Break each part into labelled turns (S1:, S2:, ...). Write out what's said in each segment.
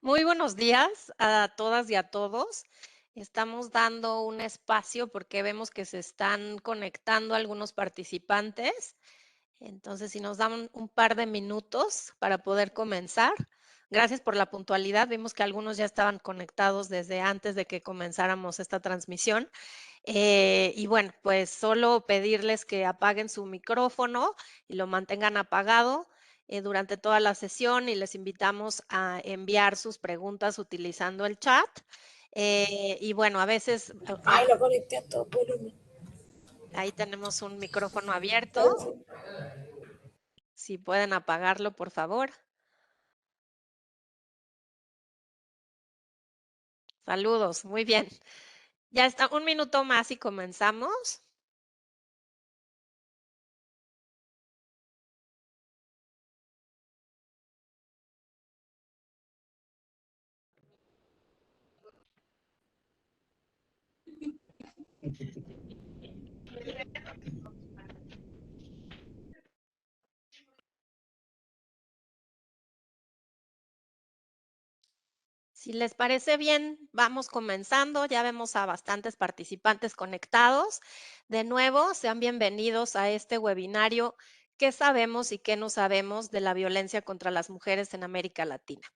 S1: Muy buenos días a todas y a todos. Estamos dando un espacio porque vemos que se están conectando algunos participantes. Entonces, si nos dan un par de minutos para poder comenzar. Gracias por la puntualidad. Vimos que algunos ya estaban conectados desde antes de que comenzáramos esta transmisión. Y bueno, pues solo pedirles que apaguen su micrófono y lo mantengan apagado durante toda la sesión y les invitamos a enviar sus preguntas utilizando el chat. Y bueno, a veces
S2: Ay, lo conecté a todo volumen.
S1: ahí tenemos un micrófono abierto.
S2: Entonces,
S1: Si pueden apagarlo, por favor. Saludos, muy bien. Ya está, un minuto más y comenzamos. Si les parece bien, vamos comenzando. Ya vemos a bastantes participantes conectados. De nuevo, sean bienvenidos a este webinario ¿Qué sabemos y qué no sabemos de la violencia contra las mujeres en América Latina?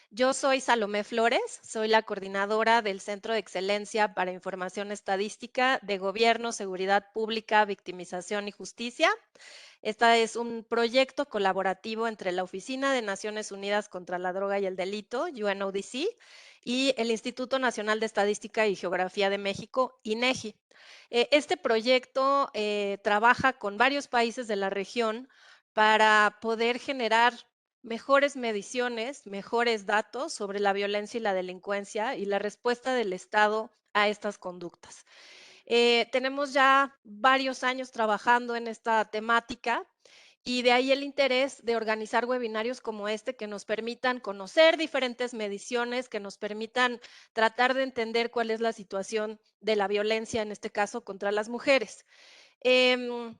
S1: Yo soy Salomé Flores, soy la coordinadora del Centro de Excelencia para Información Estadística de Gobierno, Seguridad Pública, Victimización y Justicia. Este es un proyecto colaborativo entre la Oficina de Naciones Unidas contra la Droga y el Delito, UNODC, y el Instituto Nacional de Estadística y Geografía de México, INEGI. Este proyecto trabaja con varios países de la región para poder generar mejores mediciones, mejores datos sobre la violencia y la delincuencia y la respuesta del Estado a estas conductas. Tenemos ya varios años trabajando en esta temática y de ahí el interés de organizar webinarios como este que nos permitan conocer diferentes mediciones, que nos permitan tratar de entender cuál es la situación de la violencia, en este caso, contra las mujeres. Em,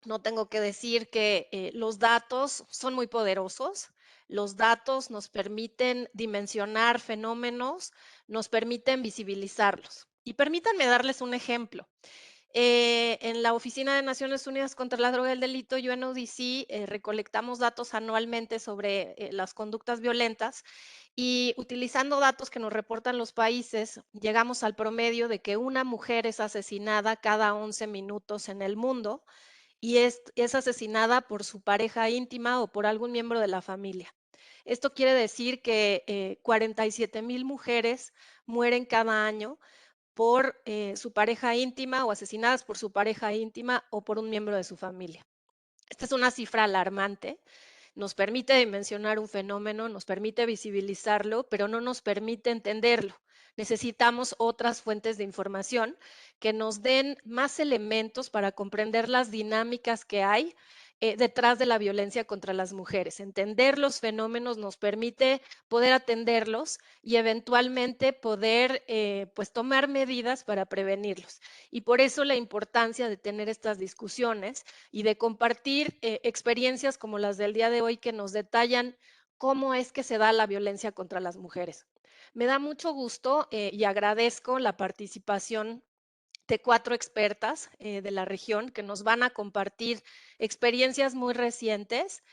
S1: no tengo que decir que los datos son muy poderosos. Los datos nos permiten dimensionar fenómenos, nos permiten visibilizarlos. Y permítanme darles un ejemplo. En la Oficina de Naciones Unidas contra la Droga y el Delito, UNODC, recolectamos datos anualmente sobre las conductas violentas y utilizando datos que nos reportan los países, llegamos al promedio de que una mujer es asesinada cada 11 minutos en el mundo y es asesinada por su pareja íntima o por algún miembro de la familia. Esto quiere decir que 47,000 mujeres mueren cada año por su pareja íntima o asesinadas por su pareja íntima o por un miembro de su familia. Esta es una cifra alarmante. Nos permite dimensionar un fenómeno, nos permite visibilizarlo, pero no nos permite entenderlo. Necesitamos otras fuentes de información que nos den más elementos para comprender las dinámicas que hay detrás de la violencia contra las mujeres. Entender los fenómenos nos permite poder atenderlos y eventualmente poder pues tomar medidas para prevenirlos. Y por eso la importancia de tener estas discusiones y de compartir experiencias como las del día de hoy que nos detallan cómo es que se da la violencia contra las mujeres. Me da mucho gusto y agradezco la participación de 4 expertas de la región que nos van a compartir experiencias muy recientes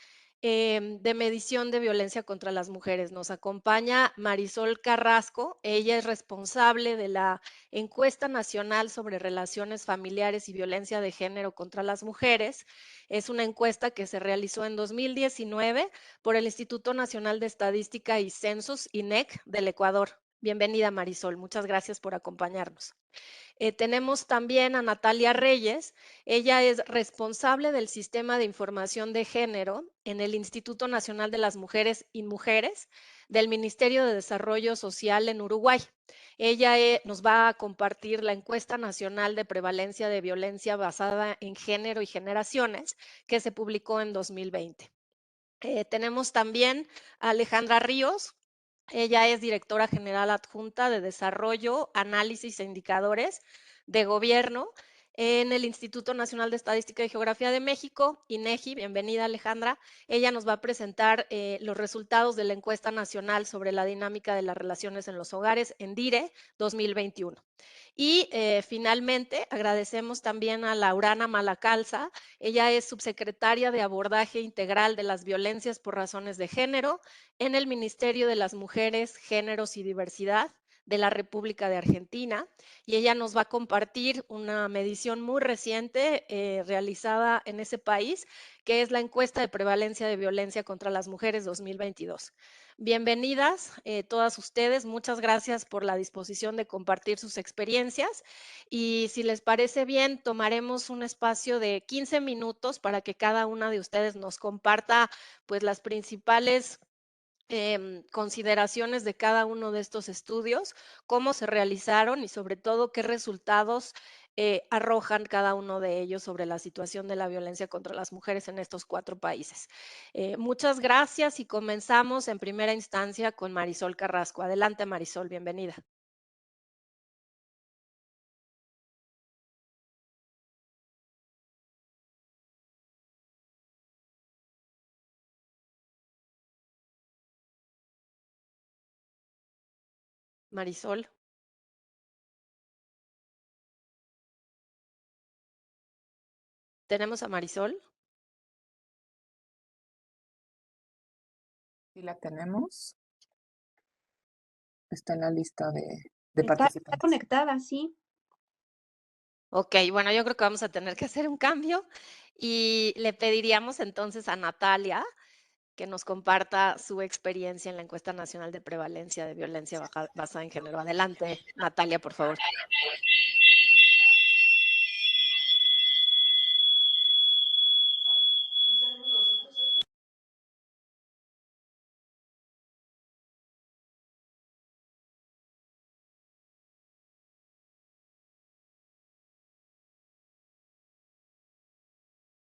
S1: de medición de violencia contra las mujeres. Nos acompaña Marisol Carrasco, ella es responsable de la encuesta nacional sobre relaciones familiares y violencia de género contra las mujeres. Es una encuesta que se realizó en 2019 por el Instituto Nacional de Estadística y Censos, INEC, del Ecuador. Bienvenida, Marisol. Muchas gracias por acompañarnos. Tenemos también a Natalia Reyes. Ella es responsable del Sistema de Información de Género en el Instituto Nacional de las Mujeres y Mujeres del Ministerio de Desarrollo Social en Uruguay. Ella nos va a compartir la encuesta nacional de prevalencia de violencia basada en género y generaciones que se publicó en 2020. Tenemos también a Alejandra Ríos. Ella es directora general adjunta de Desarrollo, Análisis e Indicadores de Gobierno en el Instituto Nacional de Estadística y Geografía de México, INEGI. Bienvenida, Alejandra. Ella nos va a presentar los resultados de la encuesta nacional sobre la dinámica de las relaciones en los hogares en DIRE 2021. Y finalmente, agradecemos también a Laurana Malacalza. Ella es subsecretaria de Abordaje Integral de las Violencias por Razones de Género en el Ministerio de las Mujeres, Géneros y Diversidad de la República de Argentina, y ella nos va a compartir una medición muy reciente realizada en ese país, que es la encuesta de prevalencia de violencia contra las mujeres 2022. Bienvenidas todas ustedes, muchas gracias por la disposición de compartir sus experiencias, y si les parece bien, tomaremos un espacio de 15 minutos para que cada una de ustedes nos comparta pues las principales consideraciones de cada uno de estos estudios, cómo se realizaron y sobre todo qué resultados arrojan cada uno de ellos sobre la situación de la violencia contra las mujeres en estos 4 países. Muchas gracias y comenzamos en primera instancia con Marisol Carrasco. Adelante, Marisol, bienvenida. Marisol, ¿tenemos a Marisol?
S3: Sí la tenemos. Está en la lista de
S4: Está
S3: participantes.
S4: conectada, sí.
S1: Ok, bueno, yo creo que vamos a tener que hacer un cambio y le pediríamos entonces a Natalia que nos comparta su experiencia en la encuesta nacional de prevalencia de violencia basada en género. Adelante, Natalia, por favor.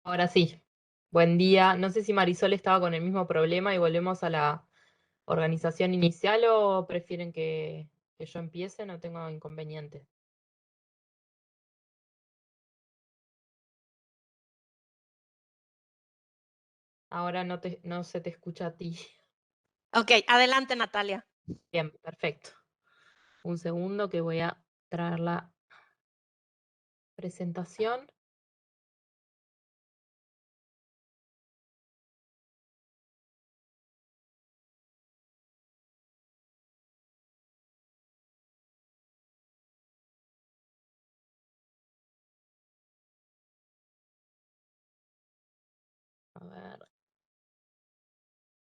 S5: Ahora sí, buen día. No sé si Marisol estaba con el mismo problema y volvemos a la organización inicial o prefieren que yo empiece, no tengo inconveniente. Ahora no se te escucha a ti.
S1: Ok, adelante, Natalia.
S5: Bien, perfecto. Un segundo que voy a traer la presentación. A ver,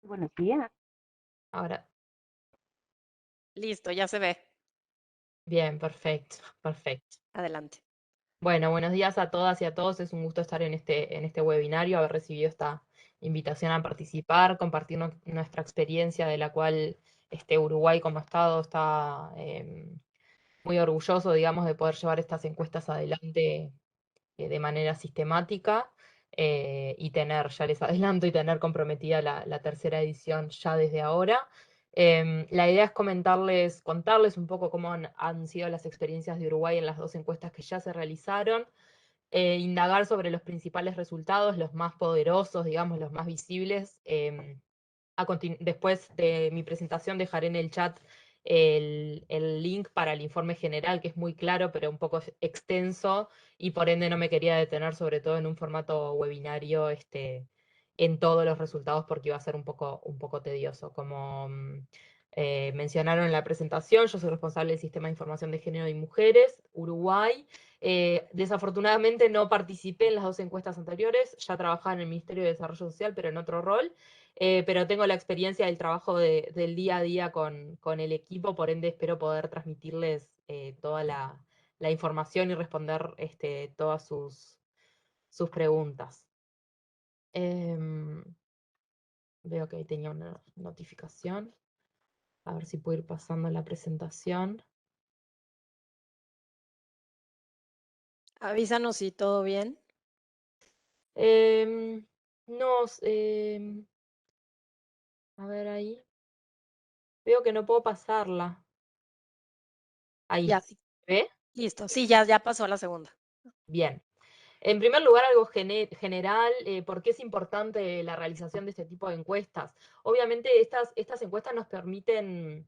S4: Buenos días.
S5: ahora.
S1: Listo, ya se ve.
S5: Bien, perfecto, perfecto.
S1: Adelante.
S5: Bueno, buenos días a todas y a todos. Es un gusto estar en este webinario, haber recibido esta invitación a participar, compartir nuestra experiencia de la cual Uruguay como Estado está muy orgulloso, digamos, de poder llevar estas encuestas adelante de manera sistemática y tener, ya les adelanto, y tener comprometida la tercera edición ya desde ahora. La idea es contarles un poco cómo han sido las experiencias de Uruguay en las 2 encuestas que ya se realizaron, indagar sobre los principales resultados, los más poderosos, digamos, los más visibles. Después de mi presentación dejaré en el chat el link para el informe general, que es muy claro, pero un poco extenso, y por ende no me quería detener, sobre todo en un formato webinario, en todos los resultados, porque iba a ser un poco tedioso. Como mencionaron en la presentación, yo soy responsable del Sistema de Información de Género y Mujeres, Uruguay. Desafortunadamente no participé en las 2 encuestas anteriores, ya trabajaba en el Ministerio de Desarrollo Social, pero en otro rol. Pero tengo la experiencia del trabajo del día a día con el equipo, por ende espero poder transmitirles toda la información y responder todas sus preguntas. Em, Veo que ahí tenía una notificación. A ver si puedo ir pasando la presentación.
S1: Avísanos si todo bien.
S5: No, a ver ahí. Veo que no puedo pasarla. Ahí.
S1: Ya, sí.
S5: ¿Ve?
S1: Listo. Sí, ya pasó la segunda.
S5: Bien. En primer lugar, algo general, ¿por qué es importante la realización de este tipo de encuestas? Obviamente estas encuestas nos permiten,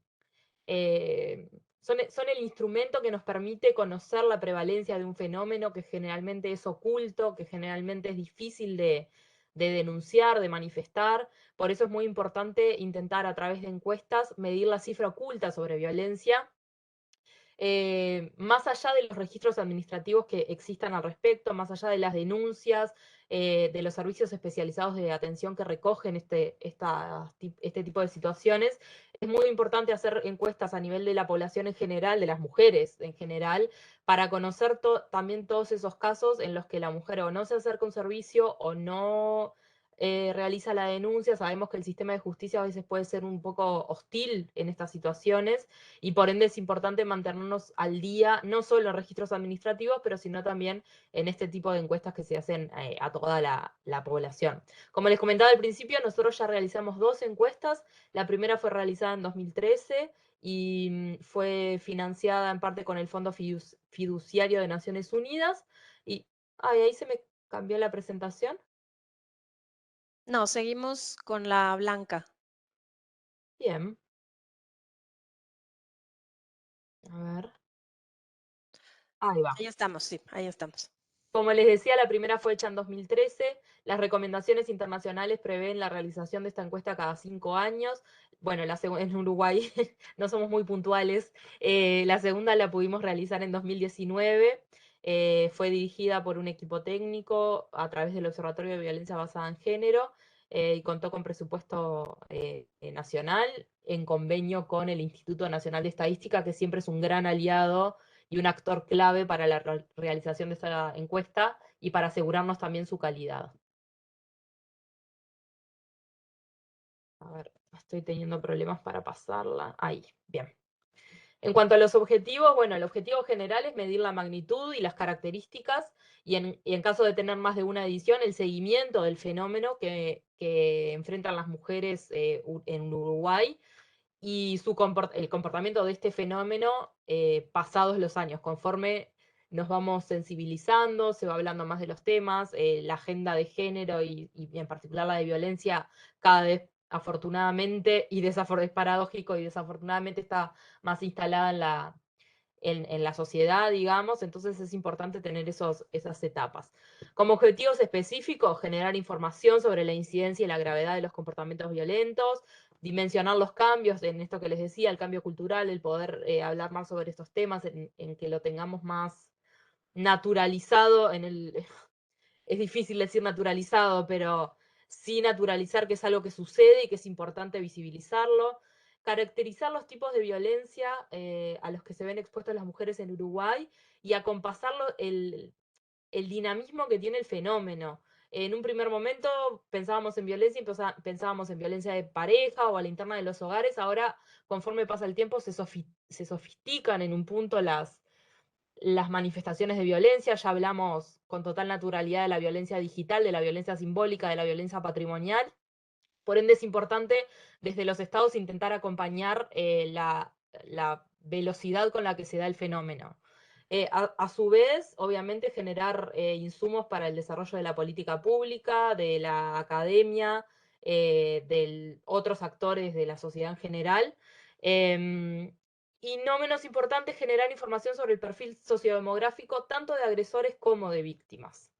S5: son el instrumento que nos permite conocer la prevalencia de un fenómeno que generalmente es oculto, que generalmente es difícil de denunciar, de manifestar. Por eso es muy importante intentar a través de encuestas medir la cifra oculta sobre violencia, más allá de los registros administrativos que existan al respecto, más allá de las denuncias, de los servicios especializados de atención que recogen este tipo de situaciones, es muy importante hacer encuestas a nivel de la población en general, de las mujeres en general, para conocer también todos esos casos en los que la mujer o no se acerca a un servicio o no realiza la denuncia. Sabemos que el sistema de justicia a veces puede ser un poco hostil en estas situaciones, y por ende es importante mantenernos al día, no solo en registros administrativos, pero sino también en este tipo de encuestas que se hacen a toda la población. Como les comentaba al principio, nosotros ya realizamos 2 encuestas. La primera fue realizada en 2013 y fue financiada en parte con el Fondo Fiduciario de Naciones Unidas. Y ahí se me cambió la presentación.
S1: No, seguimos con la blanca.
S5: Bien. A ver. Ahí va.
S1: Ahí estamos, sí, ahí estamos.
S5: Como les decía, la primera fue hecha en 2013. Las recomendaciones internacionales prevén la realización de esta encuesta cada 5 años. Bueno, en Uruguay no somos muy puntuales. La segunda la pudimos realizar en 2019. Fue dirigida por un equipo técnico a través del Observatorio de Violencia Basada en Género, y contó con presupuesto nacional en convenio con el Instituto Nacional de Estadística, que siempre es un gran aliado y un actor clave para la realización de esta encuesta y para asegurarnos también su calidad. A ver, estoy teniendo problemas para pasarla. Ahí, bien. En cuanto a los objetivos, bueno, el objetivo general es medir la magnitud y las características, y en caso de tener más de una edición, el seguimiento del fenómeno que enfrentan las mujeres en Uruguay, y el comportamiento de este fenómeno pasados los años, conforme nos vamos sensibilizando, se va hablando más de los temas, la agenda de género y en particular la de violencia cada vez afortunadamente es paradójico y desafortunadamente está más instalada en la sociedad, digamos. Entonces es importante tener esas etapas. Como objetivos específicos, generar información sobre la incidencia y la gravedad de los comportamientos violentos, dimensionar los cambios, en esto que les decía, el cambio cultural, el poder hablar más sobre estos temas, en que lo tengamos más naturalizado es difícil decir naturalizado, pero sí naturalizar que es algo que sucede y que es importante visibilizarlo. Caracterizar los tipos de violencia a los que se ven expuestas las mujeres en Uruguay y acompasarlo el dinamismo que tiene el fenómeno. En un primer momento pensábamos en violencia y pensábamos en violencia de pareja o a la interna de los hogares. Ahora, conforme pasa el tiempo, se sofistican en un punto las manifestaciones de violencia. Ya hablamos con total naturalidad de la violencia digital, de la violencia simbólica, de la violencia patrimonial. Por ende, es importante desde los estados intentar acompañar la velocidad con la que se da el fenómeno. A su vez, obviamente, generar insumos para el desarrollo de la política pública, de la academia, de otros actores de la sociedad en general. Em, y no menos importante, generar información sobre el perfil sociodemográfico tanto de agresores como de víctimas.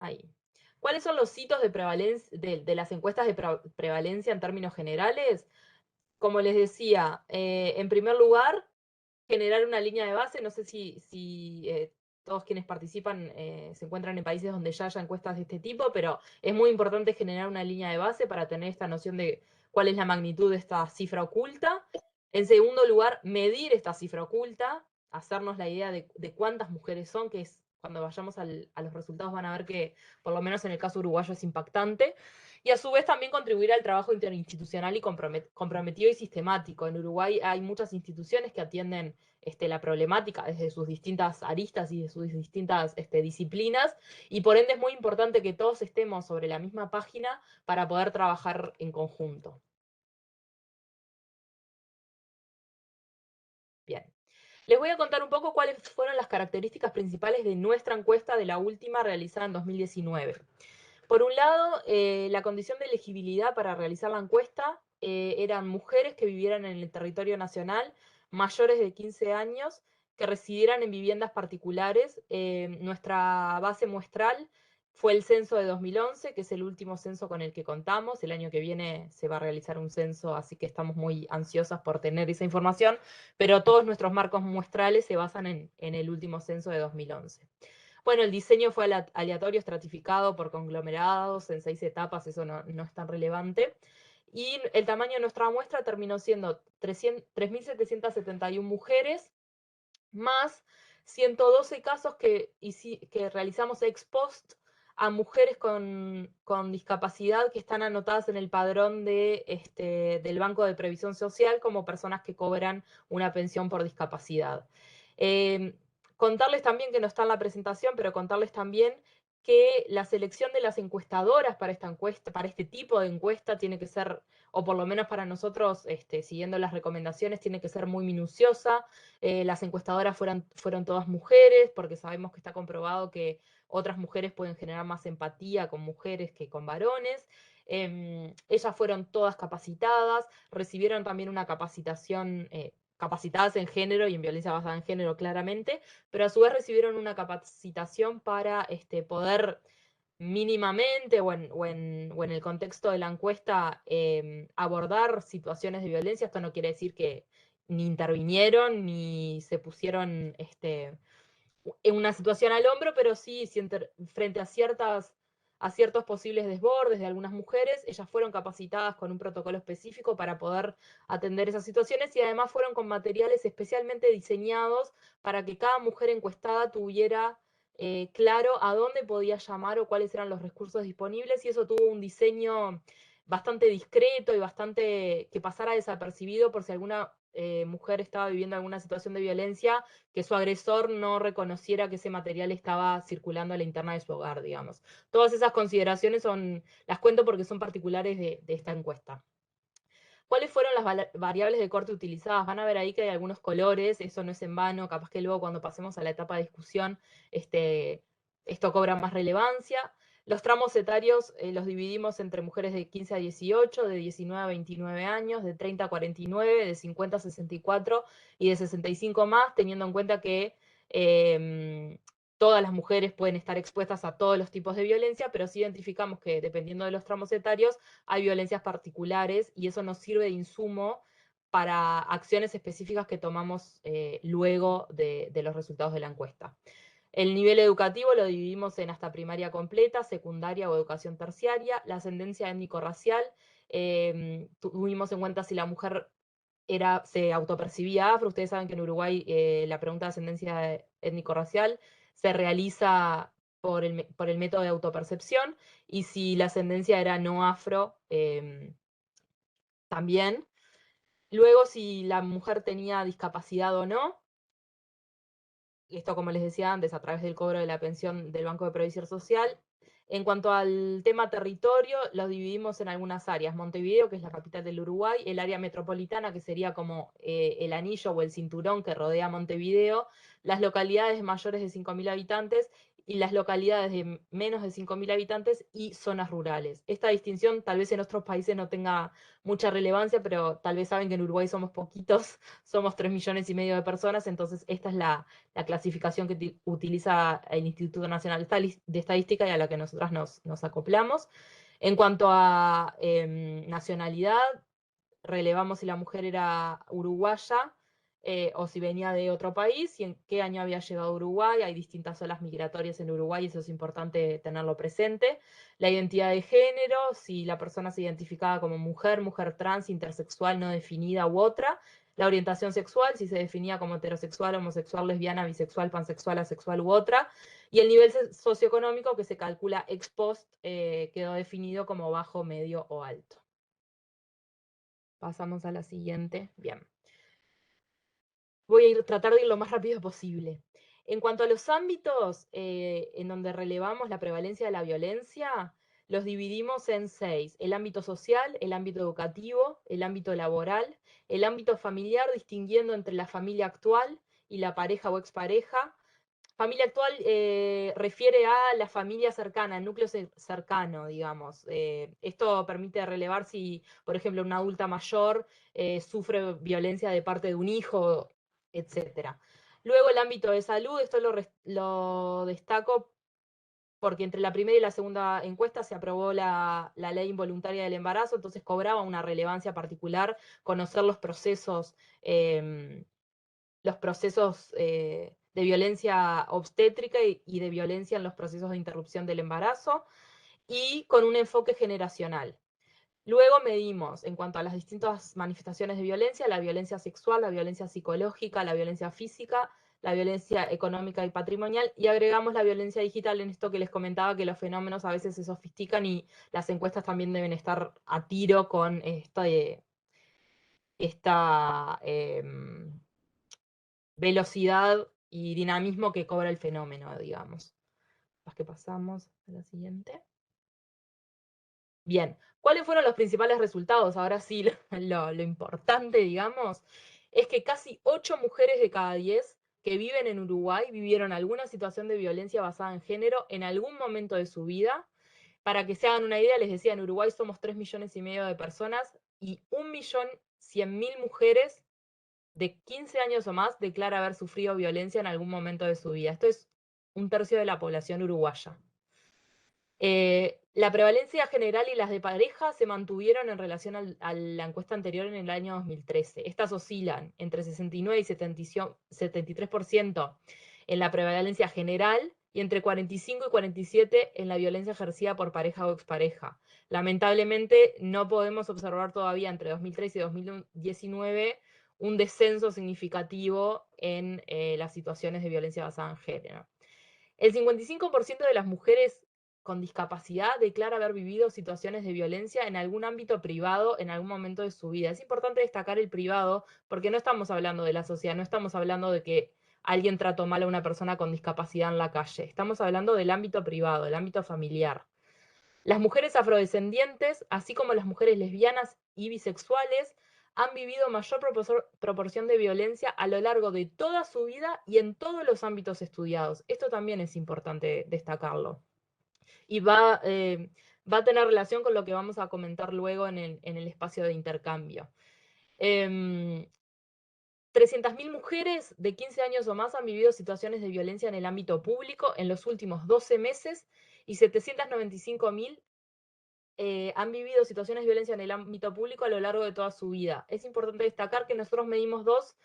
S5: Ahí. ¿Cuáles son los hitos de prevalencia de las encuestas de prevalencia en términos generales? Como les decía, en primer lugar, generar una línea de base. No sé si todos quienes participan se encuentran en países donde ya haya encuestas de este tipo, pero es muy importante generar una línea de base para tener esta noción de cuál es la magnitud de esta cifra oculta. En segundo lugar, medir esta cifra oculta, hacernos la idea de cuántas mujeres son, que es cuando vayamos a los resultados van a ver que, por lo menos en el caso uruguayo, es impactante. Y a su vez también contribuir al trabajo interinstitucional y comprometido y sistemático. En Uruguay hay muchas instituciones que atienden la problemática desde sus distintas aristas y de sus distintas disciplinas, y por ende es muy importante que todos estemos sobre la misma página para poder trabajar en conjunto. Bien. Les voy a contar un poco cuáles fueron las características principales de nuestra encuesta de la última realizada en 2019. Por un lado, la condición de elegibilidad para realizar la encuesta eran mujeres que vivieran en el territorio nacional, mayores de 15 años, que residieran en viviendas particulares. Nuestra base muestral fue el censo de 2011, que es el último censo con el que contamos. El año que viene se va a realizar un censo, así que estamos muy ansiosas por tener esa información, pero todos nuestros marcos muestrales se basan en el último censo de 2011. Bueno, el diseño fue aleatorio, estratificado por conglomerados en 6 etapas, eso no es tan relevante. Y el tamaño de nuestra muestra terminó siendo 3.771 mujeres, más 112 casos que realizamos ex post a mujeres con discapacidad que están anotadas en el padrón del Banco de Previsión Social como personas que cobran una pensión por discapacidad. Contarles también, que no está en la presentación, pero contarles también que la selección de las encuestadoras para esta encuesta, para este tipo de encuesta, tiene que ser, o por lo menos para nosotros, siguiendo las recomendaciones, tiene que ser muy minuciosa. Las encuestadoras fueron todas mujeres, porque sabemos que está comprobado que otras mujeres pueden generar más empatía con mujeres que con varones. Ellas fueron todas capacitadas, recibieron también una capacitación, capacitadas en género y en violencia basada en género claramente, pero a su vez recibieron una capacitación para poder mínimamente o en el contexto de la encuesta abordar situaciones de violencia. Esto no quiere decir que ni intervinieron ni se pusieron en una situación al hombro, pero sí frente a ciertos posibles desbordes de algunas mujeres, ellas fueron capacitadas con un protocolo específico para poder atender esas situaciones, y además fueron con materiales especialmente diseñados para que cada mujer encuestada tuviera claro a dónde podía llamar o cuáles eran los recursos disponibles, y eso tuvo un diseño bastante discreto y bastante que pasara desapercibido por si alguna mujer estaba viviendo alguna situación de violencia, que su agresor no reconociera que ese material estaba circulando a la interna de su hogar, digamos. Todas esas consideraciones las cuento porque son particulares de esta encuesta. ¿Cuáles fueron las variables de corte utilizadas? Van a ver ahí que hay algunos colores, eso no es en vano, capaz que luego cuando pasemos a la etapa de discusión, esto cobra más relevancia. Los tramos etarios los dividimos entre mujeres de 15 a 18, de 19 a 29 años, de 30 a 49, de 50 a 64 y de 65 más, teniendo en cuenta que todas las mujeres pueden estar expuestas a todos los tipos de violencia, pero sí identificamos que dependiendo de los tramos etarios hay violencias particulares, y eso nos sirve de insumo para acciones específicas que tomamos luego de los resultados de la encuesta. El nivel educativo lo dividimos en hasta primaria completa, secundaria o educación terciaria. La ascendencia étnico-racial, tuvimos en cuenta si la mujer se autopercibía afro. Ustedes saben que en Uruguay la pregunta de ascendencia étnico-racial se realiza por el método de autopercepción, y si la ascendencia era no afro, también. Luego, si la mujer tenía discapacidad o no, esto, como les decía antes, a través del cobro de la pensión del Banco de Previsión Social. En cuanto al tema territorio, los dividimos en algunas áreas. Montevideo, que es la capital del Uruguay, el área metropolitana, que sería como el anillo o el cinturón que rodea Montevideo, las localidades mayores de 5.000 habitantes y las localidades de menos de 5.000 habitantes y zonas rurales. Esta distinción tal vez en otros países no tenga mucha relevancia, pero tal vez saben que en Uruguay somos poquitos, somos 3,5 millones de personas, entonces esta es la clasificación que utiliza el Instituto Nacional de Estadística y a la que nosotras nos acoplamos. En cuanto a nacionalidad, relevamos si la mujer era uruguaya o si venía de otro país y en qué año había llegado a Uruguay. Hay distintas olas migratorias en Uruguay, eso es importante tenerlo presente. La identidad de género, si la persona se identificaba como mujer, mujer trans, intersexual, no definida u otra. La orientación sexual, si se definía como heterosexual, homosexual, lesbiana, bisexual, pansexual, asexual u otra. Y el nivel socioeconómico, que se calcula ex post, quedó definido como bajo, medio o alto. Pasamos a la siguiente. Bien. Voy a tratar de ir lo más rápido posible. En cuanto a los ámbitos en donde relevamos la prevalencia de la violencia, los dividimos en 6. El ámbito social, el ámbito educativo, el ámbito laboral, el ámbito familiar, distinguiendo entre la familia actual y la pareja o expareja. Familia actual refiere a la familia cercana, el núcleo cercano, digamos. Esto permite relevar si, por ejemplo, una adulta mayor sufre violencia de parte de un hijo, etc. Luego el ámbito de salud, esto lo destaco porque entre la primera y la segunda encuesta se aprobó la ley involuntaria del embarazo, entonces cobraba una relevancia particular conocer los procesos de violencia obstétrica y de violencia en los procesos de interrupción del embarazo, y con un enfoque generacional. Luego medimos, en cuanto a las distintas manifestaciones de violencia, la violencia sexual, la violencia psicológica, la violencia física, la violencia económica y patrimonial, y agregamos la violencia digital en esto que les comentaba, que los fenómenos a veces se sofistican y las encuestas también deben estar a tiro con esta velocidad y dinamismo que cobra el fenómeno, digamos. Las que pasamos a la siguiente. Bien, ¿cuáles fueron los principales resultados? Ahora sí, lo importante, digamos, es que casi 8 mujeres de cada 10 que viven en Uruguay vivieron alguna situación de violencia basada en género en algún momento de su vida. Para que se hagan una idea, les decía, en Uruguay somos 3,5 millones de personas y 1.100.000 mujeres de 15 años o más declara haber sufrido violencia en algún momento de su vida. Esto es 1/3 de la población uruguaya. La prevalencia general y las de pareja se mantuvieron en relación a la encuesta anterior en el año 2013. Estas oscilan entre 69 y 73% en la prevalencia general y entre 45 y 47 en la violencia ejercida por pareja o expareja. Lamentablemente no podemos observar todavía entre 2013 y 2019 un descenso significativo en las situaciones de violencia basada en género. El 55% de las mujeres con discapacidad declara haber vivido situaciones de violencia en algún ámbito privado en algún momento de su vida. Es importante destacar el privado porque no estamos hablando de la sociedad, no estamos hablando de que alguien trató mal a una persona con discapacidad en la calle. Estamos hablando del ámbito privado, del ámbito familiar. Las mujeres afrodescendientes, así como las mujeres lesbianas y bisexuales, han vivido mayor proporción de violencia a lo largo de toda su vida y en todos los ámbitos estudiados. Esto también es importante destacarlo. Y va a tener relación con lo que vamos a comentar luego en el espacio de intercambio. 300.000 mujeres de 15 años o más han vivido situaciones de violencia en el ámbito público en los últimos 12 meses y 795.000 han vivido situaciones de violencia en el ámbito público a lo largo de toda su vida. Es importante destacar que nosotros medimos dos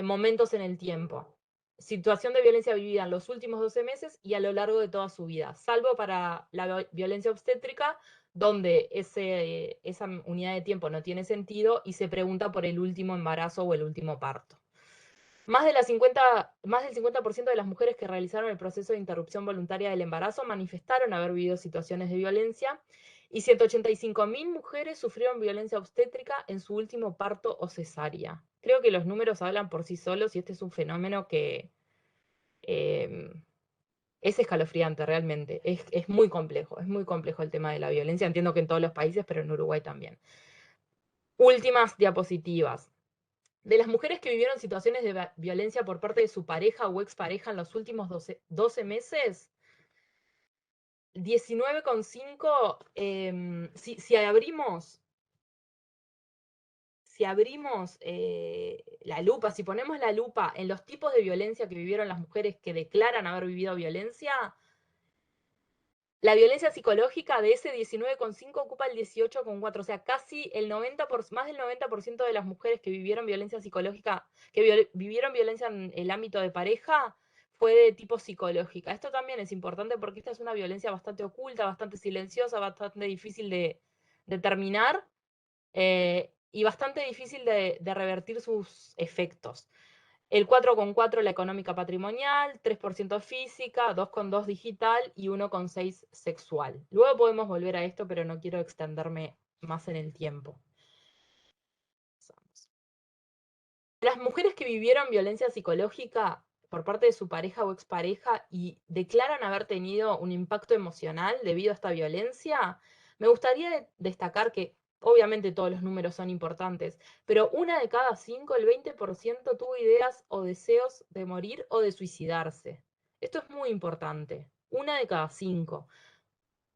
S5: momentos en el tiempo. Situación de violencia vivida en los últimos 12 meses y a lo largo de toda su vida, salvo para la violencia obstétrica, donde esa unidad de tiempo no tiene sentido y se pregunta por el último embarazo o el último parto. Más del 50% de las mujeres que realizaron el proceso de interrupción voluntaria del embarazo manifestaron haber vivido situaciones de violencia y 185.000 mujeres sufrieron violencia obstétrica en su último parto o cesárea. Creo que los números hablan por sí solos y este es un fenómeno que es escalofriante realmente. Es muy complejo el tema de la violencia. Entiendo que en todos los países, pero en Uruguay también. Últimas diapositivas. De las mujeres que vivieron situaciones de violencia por parte de su pareja o expareja en los últimos 12 meses, 19,5, si abrimos la lupa, si ponemos la lupa en los tipos de violencia que vivieron las mujeres que declaran haber vivido violencia, la violencia psicológica de ese 19,5 ocupa el 18,4, o sea, casi más del 90% de las mujeres que vivieron violencia psicológica, que vivieron violencia en el ámbito de pareja, fue de tipo psicológica. Esto también es importante porque esta es una violencia bastante oculta, bastante silenciosa, bastante difícil de determinar y bastante difícil de revertir sus efectos. El 4,4 la económica patrimonial, 3% física, 2,2 digital y 1,6 sexual. Luego podemos volver a esto, pero no quiero extenderme más en el tiempo. Las mujeres que vivieron violencia psicológica por parte de su pareja o expareja y declaran haber tenido un impacto emocional debido a esta violencia, me gustaría destacar que obviamente todos los números son importantes, pero una de cada 5, el 20%, tuvo ideas o deseos de morir o de suicidarse. Esto es muy importante. Una de cada 5.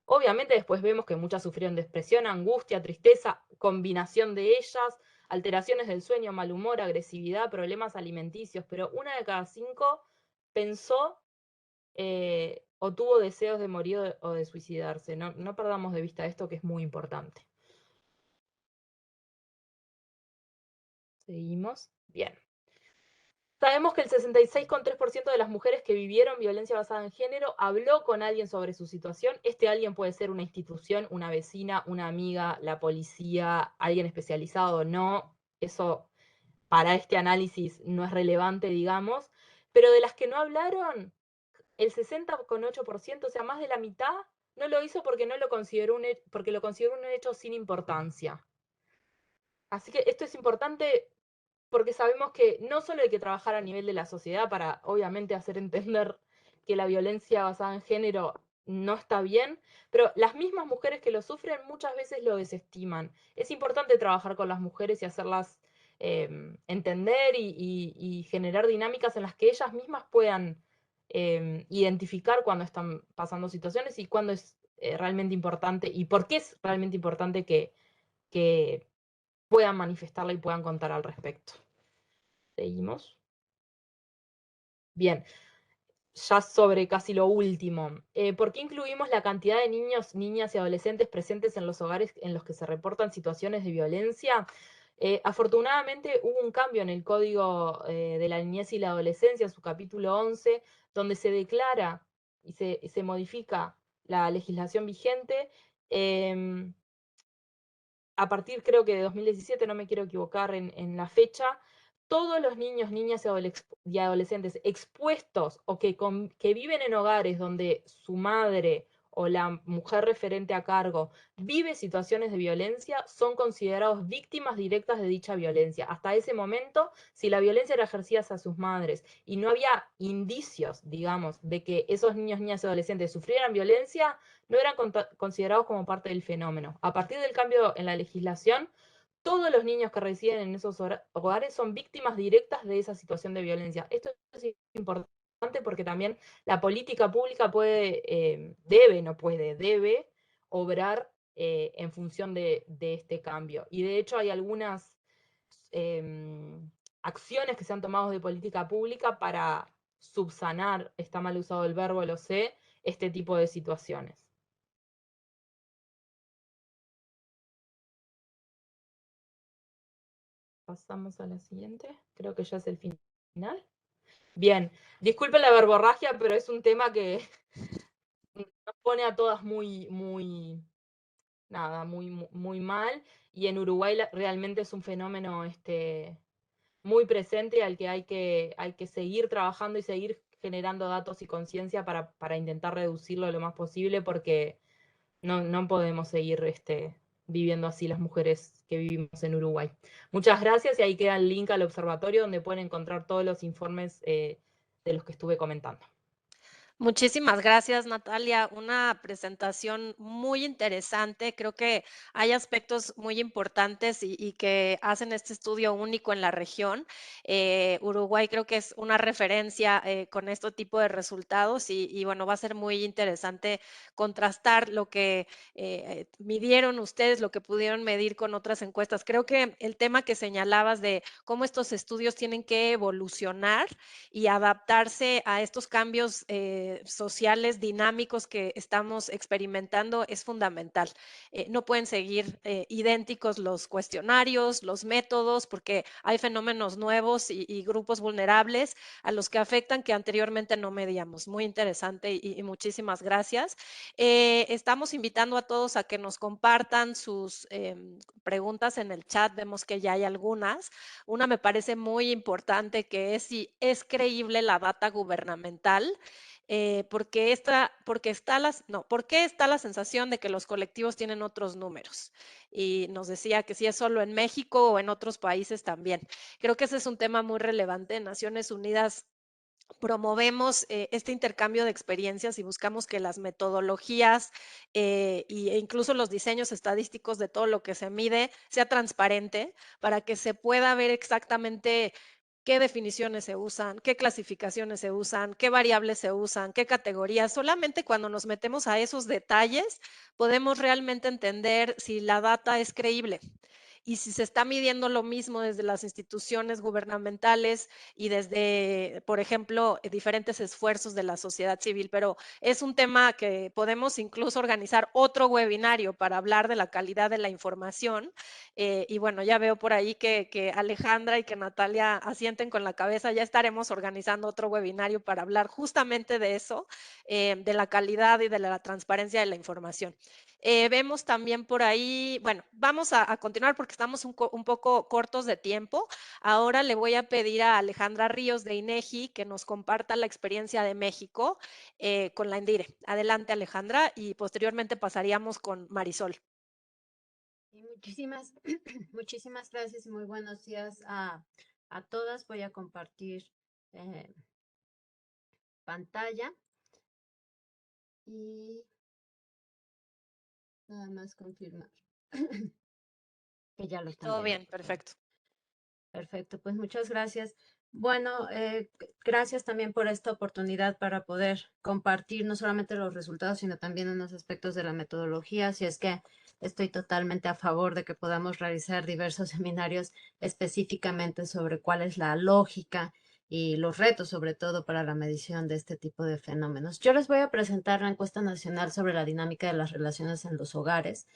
S5: Obviamente después vemos que muchas sufrieron depresión, angustia, tristeza, combinación de ellas, alteraciones del sueño, mal humor, agresividad, problemas alimenticios, pero una de cada 5 pensó o tuvo deseos de morir o de suicidarse. No, no perdamos de vista esto, que es muy importante. Seguimos. Bien. Sabemos que el 66,3% de las mujeres que vivieron violencia basada en género habló con alguien sobre su situación. Este alguien puede ser una institución, una vecina, una amiga, la policía, alguien especializado o no. Eso para este análisis no es relevante, digamos. Pero de las que no hablaron, el 60,8%, o sea, más de la mitad, no lo hizo porque no lo consideró porque lo consideró un hecho sin importancia. Así que esto es importante porque sabemos que no solo hay que trabajar a nivel de la sociedad para, obviamente, hacer entender que la violencia basada en género no está bien, pero las mismas mujeres que lo sufren muchas veces lo desestiman. Es importante trabajar con las mujeres y hacerlas entender y generar dinámicas en las que ellas mismas puedan identificar cuando están pasando situaciones y cuándo es realmente importante y por qué es realmente importante que puedan manifestarla y puedan contar al respecto. Seguimos. Bien, ya sobre casi lo último. ¿Por qué incluimos la cantidad de niños, niñas y adolescentes presentes en los hogares en los que se reportan situaciones de violencia? Afortunadamente hubo un cambio en el Código de la Niñez y la Adolescencia, en su capítulo 11, donde se declara y se modifica la legislación vigente. A partir creo que de 2017, no me quiero equivocar en la fecha, todos los niños, niñas y adolescentes expuestos o que viven en hogares donde su madre o la mujer referente a cargo vive situaciones de violencia, son considerados víctimas directas de dicha violencia. Hasta ese momento, si la violencia era ejercida hacia sus madres y no había indicios, digamos, de que esos niños, niñas y adolescentes sufrieran violencia, no eran considerados como parte del fenómeno. A partir del cambio en la legislación, todos los niños que residen en esos hogares son víctimas directas de esa situación de violencia. Esto es importante porque también la política pública debe obrar en función de este cambio. Y de hecho hay algunas acciones que se han tomado de política pública para subsanar, está mal usado el verbo, lo sé, este tipo de situaciones. Pasamos a la siguiente. Creo que ya es el final. Bien, disculpen la verborragia, pero es un tema que nos pone a todas muy mal. Y en Uruguay realmente es un fenómeno muy presente al que hay que seguir trabajando y seguir generando datos y conciencia para intentar reducirlo lo más posible, porque no podemos seguir viviendo así las mujeres que vivimos en Uruguay. Muchas gracias y ahí queda el link al observatorio donde pueden encontrar todos los informes de los que estuve comentando.
S1: Muchísimas gracias, Natalia. Una presentación muy interesante. Creo que hay aspectos muy importantes y que hacen este estudio único en la región. Uruguay creo que es una referencia con este tipo de resultados y bueno, va a ser muy interesante contrastar lo que midieron ustedes, lo que pudieron medir con otras encuestas. Creo que el tema que señalabas de cómo estos estudios tienen que evolucionar y adaptarse a estos cambios sociales dinámicos que estamos experimentando es fundamental. No pueden seguir idénticos los cuestionarios, los métodos, porque hay fenómenos nuevos y grupos vulnerables a los que afectan que anteriormente no medíamos. Muy interesante y muchísimas gracias. Estamos invitando a todos a que nos compartan sus preguntas en el chat. Vemos que ya hay algunas. Una me parece muy importante, que es si es creíble la data gubernamental, ¿por qué está la sensación de que los colectivos tienen otros números? Y nos decía que si es solo en México o en otros países también. Creo que ese es un tema muy relevante. Naciones Unidas promovemos este intercambio de experiencias y buscamos que las metodologías e incluso los diseños estadísticos de todo lo que se mide sea transparente para que se pueda ver exactamente qué definiciones se usan, qué clasificaciones se usan, qué variables se usan, qué categorías. Solamente cuando nos metemos a esos detalles podemos realmente entender si la data es creíble y si se está midiendo lo mismo desde las instituciones gubernamentales y desde, por ejemplo, diferentes esfuerzos de la sociedad civil. Pero es un tema que podemos incluso organizar otro webinario para hablar de la calidad de la información. Y bueno, ya veo por ahí que Alejandra y que Natalia asienten con la cabeza. Ya estaremos organizando otro webinario para hablar justamente de eso, de la calidad y de la transparencia de la información. Vemos también por ahí, bueno, vamos a continuar porque estamos un poco cortos de tiempo. Ahora le voy a pedir a Alejandra Ríos de INEGI que nos comparta la experiencia de México con la ENDIRE. Adelante, Alejandra, y posteriormente pasaríamos con Marisol.
S4: Y muchísimas, muchísimas gracias y muy buenos días a todas. Voy a compartir eh, pantalla y nada más confirmar que ya lo están
S1: Todo
S4: viendo,
S1: bien,
S4: por favor.
S1: perfecto.
S4: Perfecto, pues muchas gracias. Bueno, gracias también por esta oportunidad para poder compartir no solamente los resultados, sino también unos aspectos de la metodología. Así es que estoy totalmente a favor de que podamos realizar diversos seminarios específicamente sobre cuál es la lógica y los retos, sobre todo para la medición de este tipo de fenómenos. Yo les voy a presentar la encuesta nacional sobre la dinámica de las relaciones en los hogares,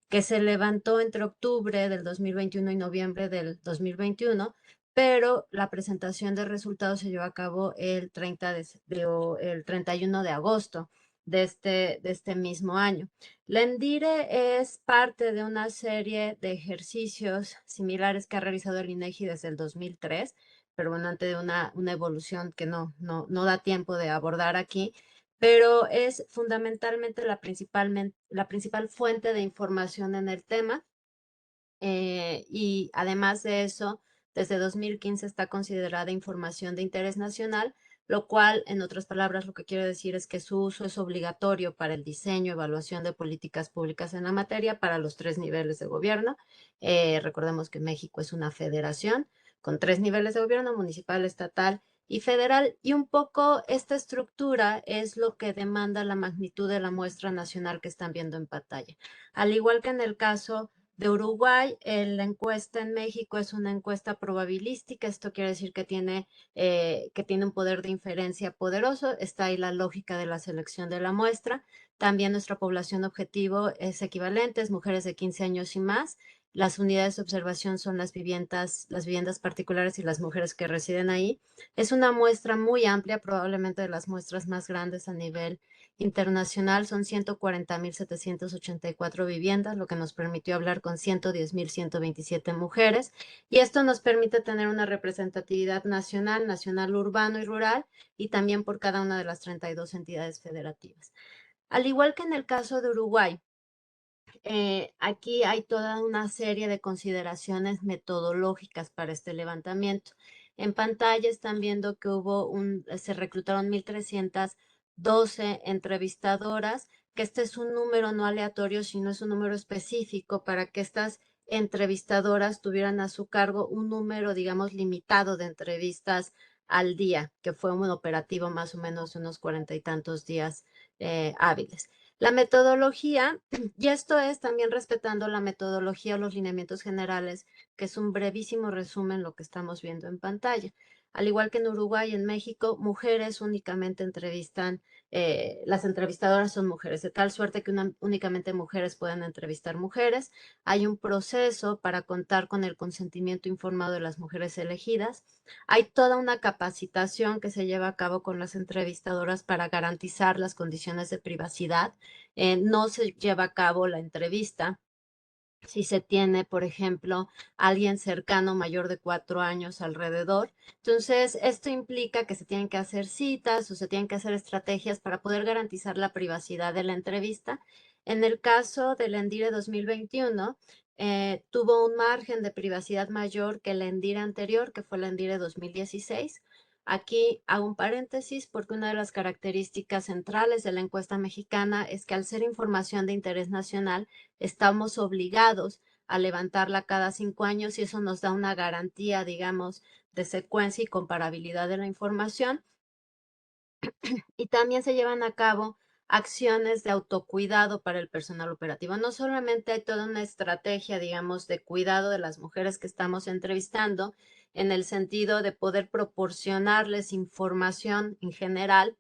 S4: que se levantó entre octubre del 2021 y noviembre del 2021, pero la presentación de resultados se llevó a cabo el 31 de agosto de este mismo año. La ENDIRE es parte de una serie de ejercicios similares que ha realizado el INEGI desde el 2003, pero bueno, ante de una evolución que no da tiempo de abordar aquí, pero es fundamentalmente la principal fuente de información en el tema. Y además de eso, desde 2015 está considerada información de interés nacional, lo cual, en otras palabras, lo que quiere decir es que su uso es obligatorio para el diseño, evaluación de políticas públicas en la materia para los 3 niveles de gobierno. Recordemos que México es una federación con 3 niveles de gobierno: municipal, estatal y federal, y un poco esta estructura es lo que demanda la magnitud de la muestra nacional que están viendo en pantalla. Al igual que en el caso de Uruguay, la encuesta en México es una encuesta probabilística. Esto quiere decir que tiene un poder de inferencia poderoso. Está ahí la lógica de la selección de la muestra. También nuestra población objetivo es equivalente, es mujeres de 15 años y más. Las unidades de observación son las viviendas particulares y las mujeres que residen ahí. Es una muestra muy amplia, probablemente de las muestras más grandes a nivel internacional. Son 140.784 viviendas, lo que nos permitió hablar con 110.127 mujeres. Y esto nos permite tener una representatividad nacional urbano y rural, y también por cada una de las 32 entidades federativas. Al igual que en el caso de Uruguay, aquí hay toda una serie de consideraciones metodológicas para este levantamiento. En pantalla están viendo que se reclutaron 1.312 entrevistadoras, que este es un número no aleatorio, sino es un número específico para que estas entrevistadoras tuvieran a su cargo un número, digamos, limitado de entrevistas al día, que fue un operativo más o menos unos 40 y tantos días hábiles. La metodología, y esto es también respetando la metodología o los lineamientos generales, que es un brevísimo resumen lo que estamos viendo en pantalla. Al igual que en Uruguay y en México, mujeres únicamente entrevistan, las entrevistadoras son mujeres, de tal suerte que únicamente mujeres pueden entrevistar mujeres. Hay un proceso para contar con el consentimiento informado de las mujeres elegidas. Hay toda una capacitación que se lleva a cabo con las entrevistadoras para garantizar las condiciones de privacidad. No se lleva a cabo la entrevista si se tiene, por ejemplo, alguien cercano mayor de 4 años alrededor. Entonces, esto implica que se tienen que hacer citas o se tienen que hacer estrategias para poder garantizar la privacidad de la entrevista. En el caso del ENDIRE 2021, tuvo un margen de privacidad mayor que el ENDIRE anterior, que fue el ENDIRE 2016. Aquí hago un paréntesis porque una de las características centrales de la encuesta mexicana es que al ser información de interés nacional, estamos obligados a levantarla cada 5 años y eso nos da una garantía, digamos, de secuencia y comparabilidad de la información. Y también se llevan a cabo acciones de autocuidado para el personal operativo. No solamente hay toda una estrategia, digamos, de cuidado de las mujeres que estamos entrevistando, en el sentido de poder proporcionarles información en general,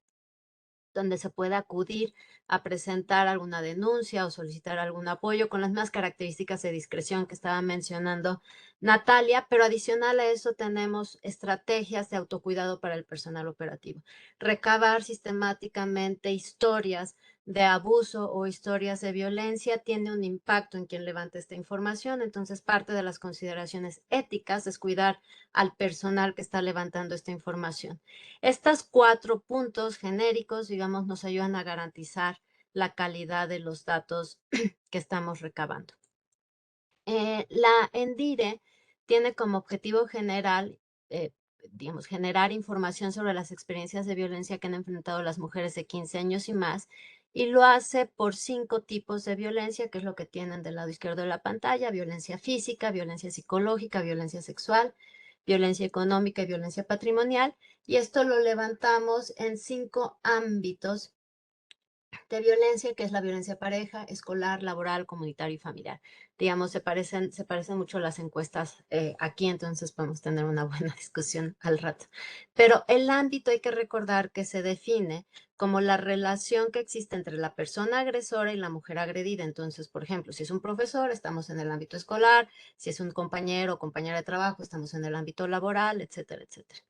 S4: donde se puede acudir a presentar alguna denuncia o solicitar algún apoyo con las mismas características de discreción que estaba mencionando Natalia, pero adicional a eso tenemos estrategias de autocuidado para el personal operativo. Recabar sistemáticamente historias de abuso o historias de violencia tiene un impacto en quien levanta esta información, entonces parte de las consideraciones éticas es cuidar al personal que está levantando esta información. Estos 4 puntos genéricos, digamos, nos ayudan a garantizar la calidad de los datos que estamos recabando. La ENDIRE tiene como objetivo general, digamos, generar información sobre las experiencias de violencia que han enfrentado las mujeres de 15 años y más, y lo hace por 5 tipos de violencia, que es lo que tienen del lado izquierdo de la pantalla: violencia física, violencia psicológica, violencia sexual, violencia económica y violencia patrimonial. Y esto lo levantamos en 5 ámbitos de violencia, que es la violencia pareja, escolar, laboral, comunitaria y familiar. Digamos, se parecen mucho las encuestas aquí, entonces podemos tener una buena discusión al rato. Pero el ámbito hay que recordar que se define como la relación que existe entre la persona agresora y la mujer agredida. Entonces, por ejemplo, si es un profesor, estamos en el ámbito escolar; si es un compañero o compañera de trabajo, estamos en el ámbito laboral, etcétera, etcétera.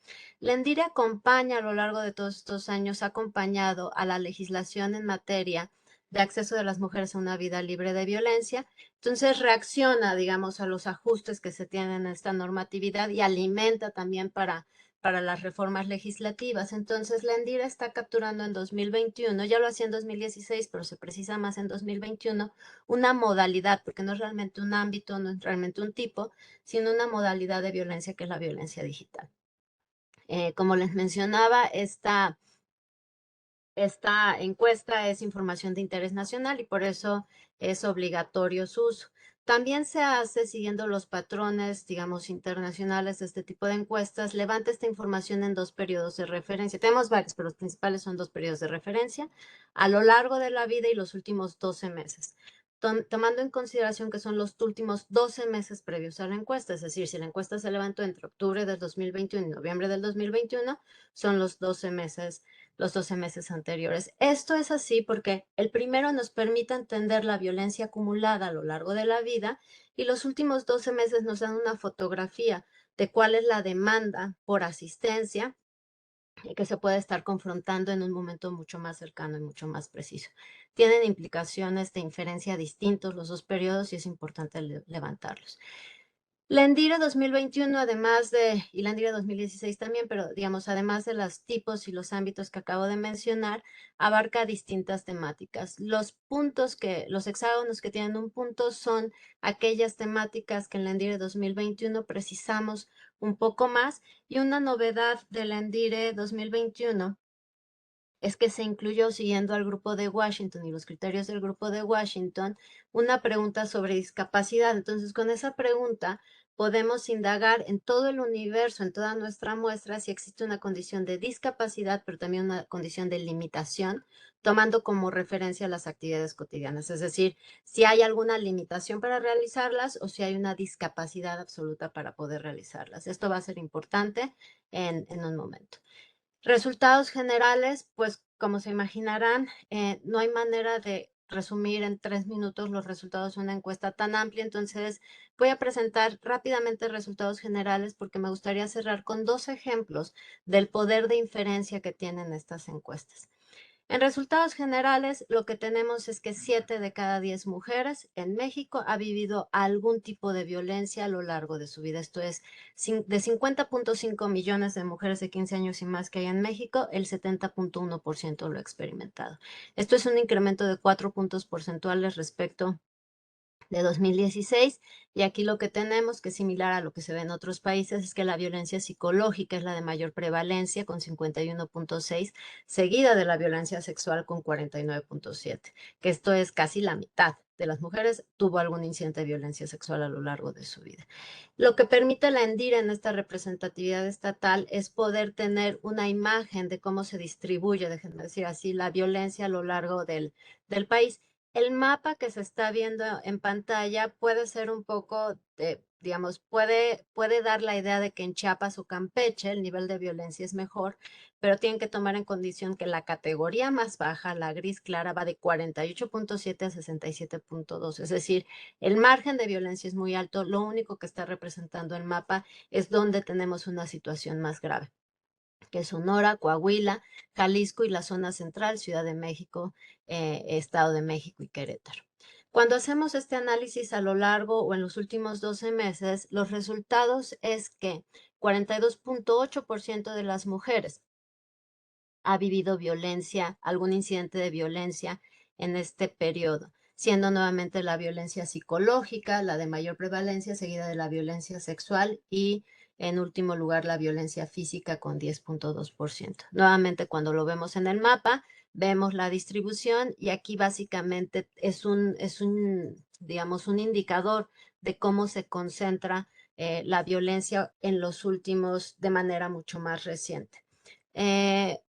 S4: La ENDIRE acompaña a lo largo de todos estos años, ha acompañado a la legislación en materia de acceso de las mujeres a una vida libre de violencia. Entonces reacciona, digamos, a los ajustes que se tienen en esta normatividad y alimenta también para las reformas legislativas. Entonces la ENDIRE está capturando en 2021, ya lo hacía en 2016, pero se precisa más en 2021, una modalidad, porque no es realmente un ámbito, no es realmente un tipo, sino una modalidad de violencia que es la violencia digital. Como les mencionaba, esta encuesta es información de interés nacional y por eso es obligatorio su uso. También se hace siguiendo los patrones, digamos, internacionales de este tipo de encuestas. Levanta esta información en 2 periodos de referencia. Tenemos varios, pero los principales son 2 periodos de referencia: a lo largo de la vida y los últimos 12 meses. Tomando en consideración que son los últimos 12 meses previos a la encuesta, es decir, si la encuesta se levantó entre octubre del 2021 y noviembre del 2021, son los 12 meses anteriores. Esto es así porque el primero nos permite entender la violencia acumulada a lo largo de la vida y los últimos 12 meses nos dan una fotografía de cuál es la demanda por asistencia y que se puede estar confrontando en un momento mucho más cercano y mucho más preciso. Tienen implicaciones de inferencia distintos los 2 periodos y es importante levantarlos. La ENDIRE 2021, además de, y la ENDIRE 2016 también, pero digamos, además de los tipos y los ámbitos que acabo de mencionar, abarca distintas temáticas. Los hexágonos que tienen un punto son aquellas temáticas que en la ENDIRE 2021 precisamos un poco más, y una novedad de la ENDIRE 2021 es que se incluyó, siguiendo al grupo de Washington y los criterios del grupo de Washington, una pregunta sobre discapacidad. Entonces, con esa pregunta podemos indagar en todo el universo, en toda nuestra muestra, si existe una condición de discapacidad, pero también una condición de limitación, tomando como referencia las actividades cotidianas. Es decir, si hay alguna limitación para realizarlas o si hay una discapacidad absoluta para poder realizarlas. Esto va a ser importante en un momento. Resultados generales, pues como se imaginarán, no hay manera de resumir en 3 minutos los resultados de una encuesta tan amplia, entonces voy a presentar rápidamente resultados generales porque me gustaría cerrar con 2 ejemplos del poder de inferencia que tienen estas encuestas. En resultados generales, lo que tenemos es que 7 de cada 10 mujeres en México ha vivido algún tipo de violencia a lo largo de su vida. Esto es, de 50.5 millones de mujeres de 15 años y más que hay en México, el 70.1% lo ha experimentado. Esto es un incremento de 4 puntos porcentuales respecto de 2016, y aquí lo que tenemos, que es similar a lo que se ve en otros países, es que la violencia psicológica es la de mayor prevalencia con 51.6, seguida de la violencia sexual con 49.7, que esto es casi la mitad de las mujeres tuvo algún incidente de violencia sexual a lo largo de su vida. Lo que permite la ENDIRE en esta representatividad estatal es poder tener una imagen de cómo se distribuye, déjenme decir así, la violencia a lo largo del país. El mapa que se está viendo en pantalla puede ser un poco, digamos, puede dar la idea de que en Chiapas o Campeche el nivel de violencia es mejor, pero tienen que tomar en condición que la categoría más baja, la gris clara, va de 48.7 a 67.2. Es decir, el margen de violencia es muy alto. Lo único que está representando el mapa es donde tenemos una situación más grave, que es Sonora, Coahuila, Jalisco y la zona central, Ciudad de México, Estado de México y Querétaro. Cuando hacemos este análisis a lo largo o en los últimos 12 meses, los resultados es que 42.8% de las mujeres ha vivido violencia, algún incidente de violencia en este periodo, siendo nuevamente la violencia psicológica la de mayor prevalencia, seguida de la violencia sexual y en último lugar la violencia física con 10.2%. Nuevamente cuando lo vemos en el mapa, vemos la distribución y aquí básicamente es un digamos, un indicador de cómo se concentra la violencia en los últimos, de manera mucho más reciente.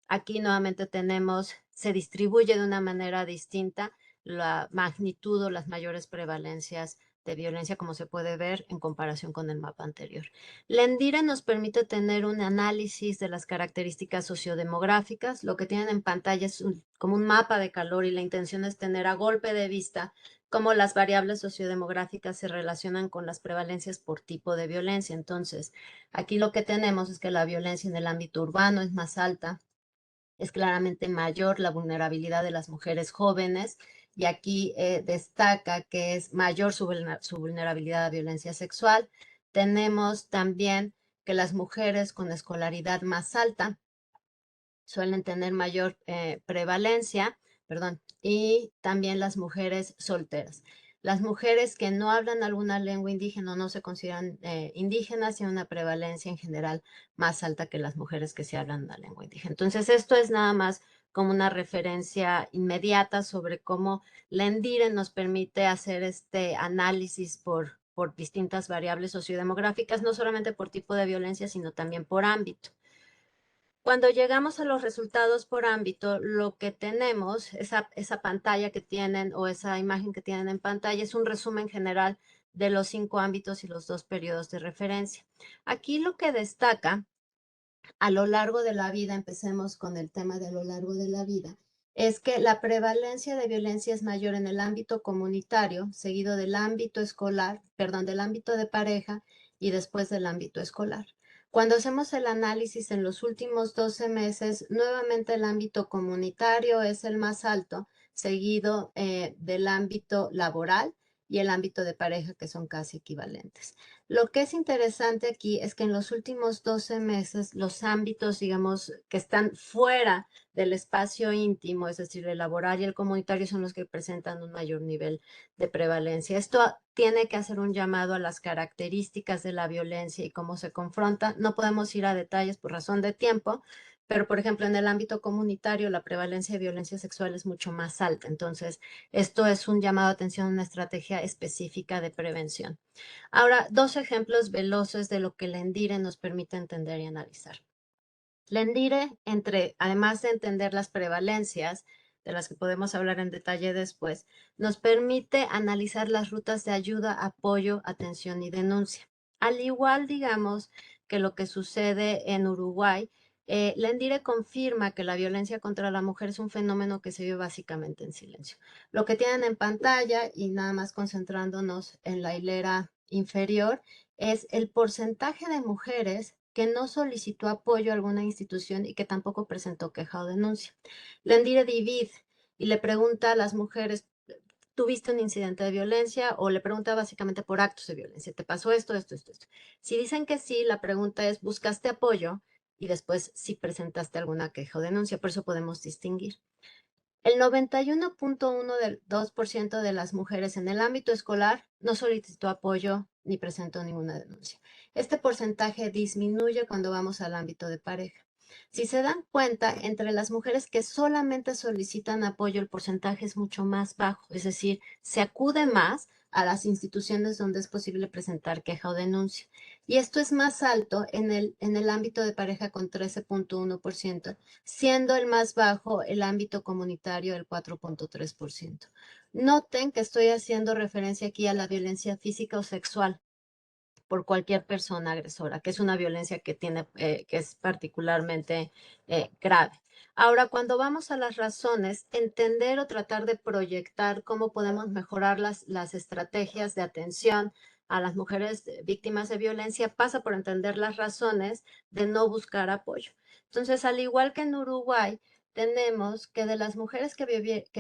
S4: Aquí nuevamente tenemos, se distribuye de una manera distinta la magnitud o las mayores prevalencias de violencia, como se puede ver en comparación con el mapa anterior. La ENDIRE nos permite tener un análisis de las características sociodemográficas. Lo que tienen en pantalla es como un mapa de calor y la intención es tener a golpe de vista cómo las variables sociodemográficas se relacionan con las prevalencias por tipo de violencia. Entonces, aquí lo que tenemos es que la violencia en el ámbito urbano es más alta, es claramente mayor la vulnerabilidad de las mujeres jóvenes y aquí destaca que es mayor su vulnerabilidad a violencia sexual. Tenemos también que las mujeres con escolaridad más alta suelen tener mayor prevalencia, y también las mujeres solteras. Las mujeres que no hablan alguna lengua indígena o no se consideran indígenas tienen una prevalencia en general más alta que las mujeres que sí hablan la lengua indígena. Entonces, esto es nada más como una referencia inmediata sobre cómo la ENDIRE nos permite hacer este análisis por distintas variables sociodemográficas, no solamente por tipo de violencia, sino también por ámbito. Cuando llegamos a los resultados por ámbito, lo que tenemos, esa pantalla que tienen o esa imagen que tienen en pantalla es un resumen general de los 5 ámbitos y los 2 periodos de referencia. Aquí lo que destaca a lo largo de la vida, empecemos con el tema de a lo largo de la vida, es que la prevalencia de violencia es mayor en el ámbito comunitario, seguido del ámbito escolar, del ámbito de pareja y después del ámbito escolar. Cuando hacemos el análisis en los últimos 12 meses, nuevamente el ámbito comunitario es el más alto, seguido del ámbito laboral y el ámbito de pareja, que son casi equivalentes. Lo que es interesante aquí es que en los últimos 12 meses, los ámbitos, digamos, que están fuera del espacio íntimo, es decir, el laboral y el comunitario, son los que presentan un mayor nivel de prevalencia. Esto tiene que hacer un llamado a las características de la violencia y cómo se confronta. No podemos ir a detalles por razón de tiempo, pero, por ejemplo, en el ámbito comunitario, la prevalencia de violencia sexual es mucho más alta. Entonces, esto es un llamado a atención a una estrategia específica de prevención. Ahora, 2 ejemplos veloces de lo que la ENDIRE nos permite entender y analizar. La ENDIRE, además de entender las prevalencias, de las que podemos hablar en detalle después, nos permite analizar las rutas de ayuda, apoyo, atención y denuncia. Al igual, digamos, que lo que sucede en Uruguay, la ENDIRE confirma que la violencia contra la mujer es un fenómeno que se vive básicamente en silencio. Lo que tienen en pantalla, y nada más concentrándonos en la hilera inferior, es el porcentaje de mujeres que no solicitó apoyo a alguna institución y que tampoco presentó queja o denuncia. La ENDIRE divide y le pregunta a las mujeres, ¿tuviste un incidente de violencia? O le pregunta básicamente por actos de violencia. ¿Te pasó esto, esto, esto, esto? Si dicen que sí, la pregunta es, ¿buscaste apoyo? Y después si presentaste alguna queja o denuncia. Por eso podemos distinguir. El 91.2% de las mujeres en el ámbito escolar no solicitó apoyo ni presentó ninguna denuncia. Este porcentaje disminuye cuando vamos al ámbito de pareja. Si se dan cuenta, entre las mujeres que solamente solicitan apoyo, el porcentaje es mucho más bajo, es decir, se acude más a las instituciones donde es posible presentar queja o denuncia. Y esto es más alto en el ámbito de pareja con 13.1%, siendo el más bajo el ámbito comunitario del 4.3%. Noten que estoy haciendo referencia aquí a la violencia física o sexual por cualquier persona agresora, que es una violencia que es particularmente grave. Ahora, cuando vamos a las razones, entender o tratar de proyectar cómo podemos mejorar las estrategias de atención a las mujeres víctimas de violencia pasa por entender las razones de no buscar apoyo. Entonces, al igual que en Uruguay, tenemos que de las mujeres que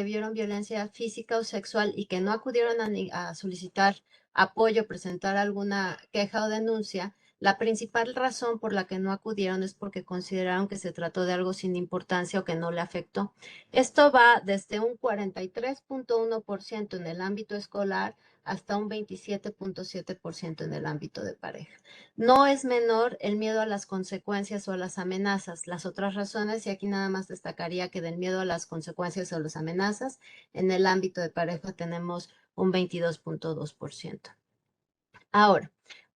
S4: vieron violencia física o sexual y que no acudieron a solicitar apoyo, presentar alguna queja o denuncia, la principal razón por la que no acudieron es porque consideraron que se trató de algo sin importancia o que no le afectó. Esto va desde un 43.1% en el ámbito escolar hasta un 27.7% en el ámbito de pareja. No es menor el miedo a las consecuencias o a las amenazas. Las otras razones, y aquí nada más destacaría que del miedo a las consecuencias o las amenazas, en el ámbito de pareja tenemos un 22.2%. Ahora,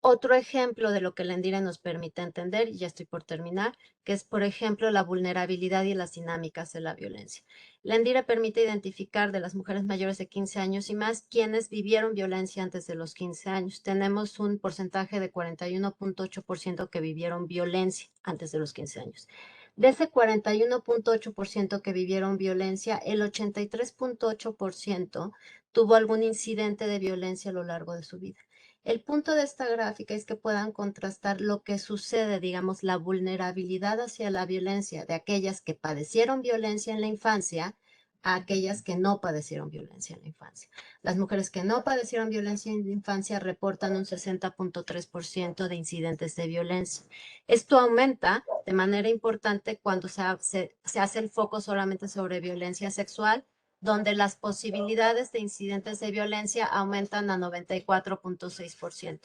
S4: otro ejemplo de lo que la ENDIRE nos permite entender, y ya estoy por terminar, que es, por ejemplo, la vulnerabilidad y las dinámicas de la violencia. La ENDIRE permite identificar de las mujeres mayores de 15 años y más quienes vivieron violencia antes de los 15 años. Tenemos un porcentaje de 41.8% que vivieron violencia antes de los 15 años. De ese 41.8% que vivieron violencia, el 83.8% tuvo algún incidente de violencia a lo largo de su vida. El punto de esta gráfica es que puedan contrastar lo que sucede, digamos, la vulnerabilidad hacia la violencia de aquellas que padecieron violencia en la infancia a aquellas que no padecieron violencia en la infancia. Las mujeres que no padecieron violencia en la infancia reportan un 60.3% de incidentes de violencia. Esto aumenta de manera importante cuando se hace el foco solamente sobre violencia sexual, donde las posibilidades de incidentes de violencia aumentan a 94.6%.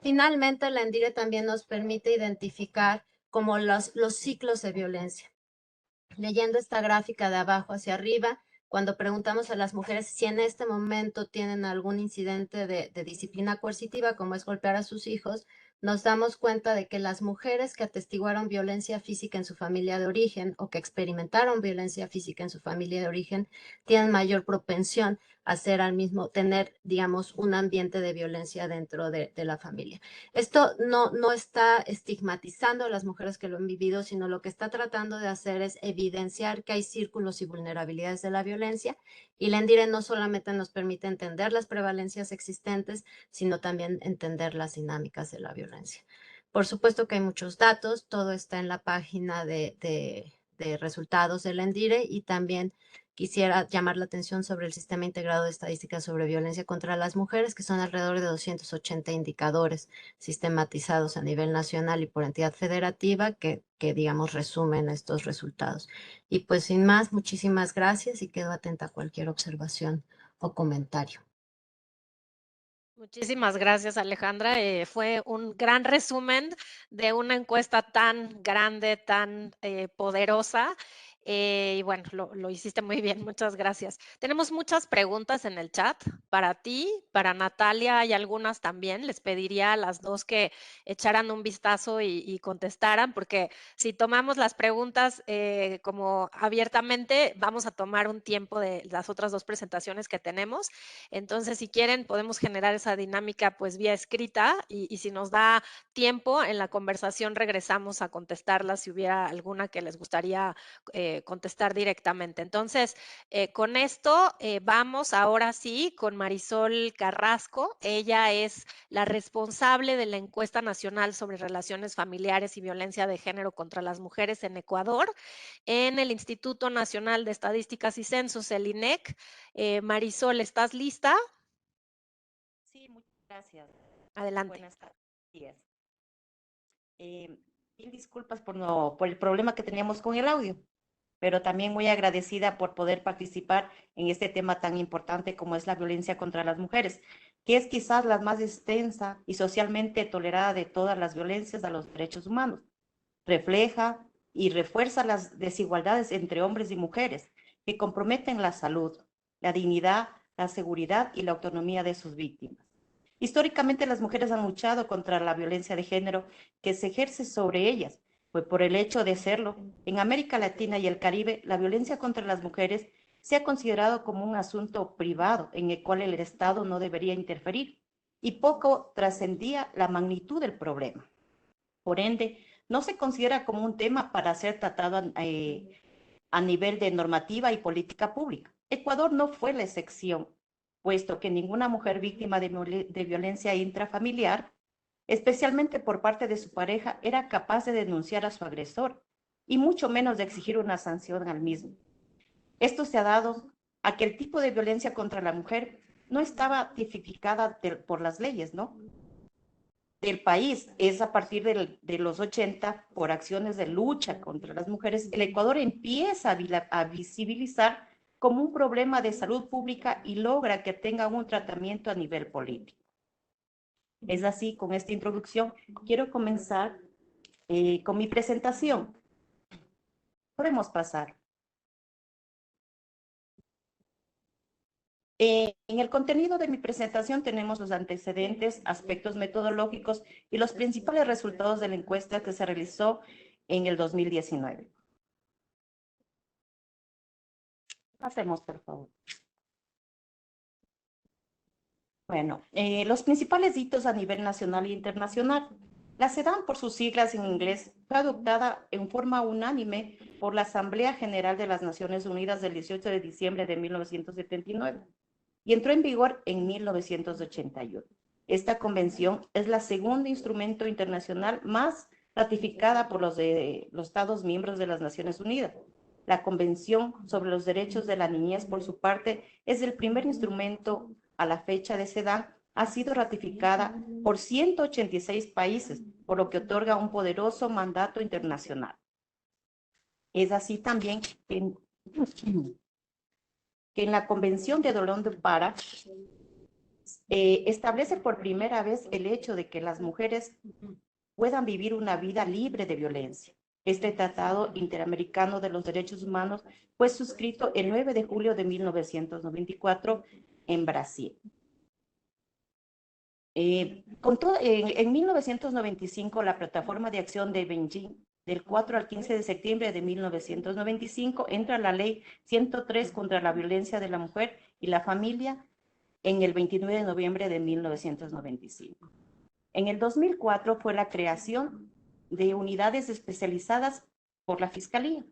S4: Finalmente, la ENDIRE también nos permite identificar como los ciclos de violencia. Leyendo esta gráfica de abajo hacia arriba, cuando preguntamos a las mujeres si en este momento tienen algún incidente de disciplina coercitiva, como es golpear a sus hijos, nos damos cuenta de que las mujeres que atestiguaron violencia física en su familia de origen o que experimentaron violencia física en su familia de origen tienen mayor propensión a tener, digamos, un ambiente de violencia dentro de la familia. Esto no está estigmatizando a las mujeres que lo han vivido, sino lo que está tratando de hacer es evidenciar que hay círculos y vulnerabilidades de la violencia, y la ENDIRE no solamente nos permite entender las prevalencias existentes, sino también entender las dinámicas de la violencia. Por supuesto que hay muchos datos, todo está en la página de resultados de la ENDIRE, y también quisiera llamar la atención sobre el Sistema Integrado de Estadísticas sobre Violencia contra las Mujeres, que son alrededor de 280 indicadores sistematizados a nivel nacional y por entidad federativa que digamos, resumen estos resultados. Y pues sin más, muchísimas gracias y quedo atenta a cualquier observación o comentario.
S1: Muchísimas gracias, Alejandra. Fue un gran resumen de una encuesta tan grande, tan poderosa. Y bueno, lo hiciste muy bien, muchas gracias. Tenemos muchas preguntas en el chat para ti, para Natalia y algunas también. Les pediría a las dos que echaran un vistazo y contestaran, porque si tomamos las preguntas como abiertamente, vamos a tomar un tiempo de las otras dos presentaciones que tenemos. Entonces, si quieren, podemos generar esa dinámica pues vía escrita y si nos da tiempo en la conversación regresamos a contestarla si hubiera alguna que les gustaría contestar directamente. Entonces, con esto vamos ahora sí con Marisol Carrasco. Ella es la responsable de la encuesta nacional sobre relaciones familiares y violencia de género contra las mujeres en Ecuador en el Instituto Nacional de Estadísticas y Censos, el INEC. Marisol, ¿estás lista?
S6: Sí, muchas gracias.
S1: Adelante.
S6: Buenas tardes. Mil disculpas por el problema que teníamos con el audio. pero también muy agradecida por poder participar en este tema tan importante como es la violencia contra las mujeres, que es quizás la más extensa y socialmente tolerada de todas las violencias a los derechos humanos. Refleja y refuerza las desigualdades entre hombres y mujeres que comprometen la salud, la dignidad, la seguridad y la autonomía de sus víctimas. Históricamente las mujeres han luchado contra la violencia de género que se ejerce sobre ellas, pues por el hecho de serlo, en América Latina y el Caribe, la violencia contra las mujeres se ha considerado como un asunto privado en el cual el Estado no debería interferir y poco trascendía la magnitud del problema. Por ende, no se considera como un tema para ser tratado a nivel de normativa y política pública. Ecuador no fue la excepción, puesto que ninguna mujer víctima de violencia intrafamiliar, especialmente por parte de su pareja, era capaz de denunciar a su agresor y mucho menos de exigir una sanción al mismo. Esto se ha dado a que el tipo de violencia contra la mujer no estaba tipificada por las leyes, ¿no? Del país. Es a partir de los 80, por acciones de lucha contra las mujeres, el Ecuador empieza a visibilizar como un problema de salud pública y logra que tenga un tratamiento a nivel político. Es así, con esta introducción, quiero comenzar con mi presentación. Podemos pasar. En el contenido de mi presentación tenemos los antecedentes, aspectos metodológicos y los principales resultados de la encuesta que se realizó en el 2019. Pasemos, por favor. Bueno, los principales hitos a nivel nacional e internacional. La CEDAW, por sus siglas en inglés, fue adoptada en forma unánime por la Asamblea General de las Naciones Unidas del 18 de diciembre de 1979 y entró en vigor en 1981. Esta convención es la segunda instrumento internacional más ratificada por los Estados miembros de las Naciones Unidas. La Convención sobre los Derechos de la Niñez, por su parte, es el primer instrumento a la fecha de CEDAW, ha sido ratificada por 186 países, por lo que otorga un poderoso mandato internacional. Es así también que en la Convención de Dolón de Para establece por primera vez el hecho de que las mujeres puedan vivir una vida libre de violencia. Este Tratado Interamericano de los Derechos Humanos fue suscrito el 9 de julio de 1994 en Brasil. En 1995, la Plataforma de Acción de Beijing, del 4 al 15 de septiembre de 1995, entra la Ley 103 contra la violencia de la mujer y la familia en el 29 de noviembre de 1995. En el 2004 fue la creación de unidades especializadas por la Fiscalía.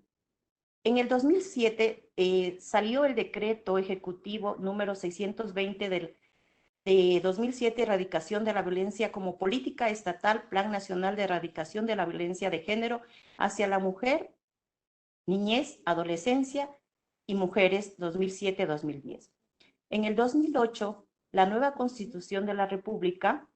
S6: En el 2007 salió el decreto ejecutivo número 620 de 2007, Erradicación de la Violencia como Política Estatal, Plan Nacional de Erradicación de la Violencia de Género hacia la Mujer, Niñez, Adolescencia y Mujeres 2007-2010. En el 2008, la nueva Constitución de la República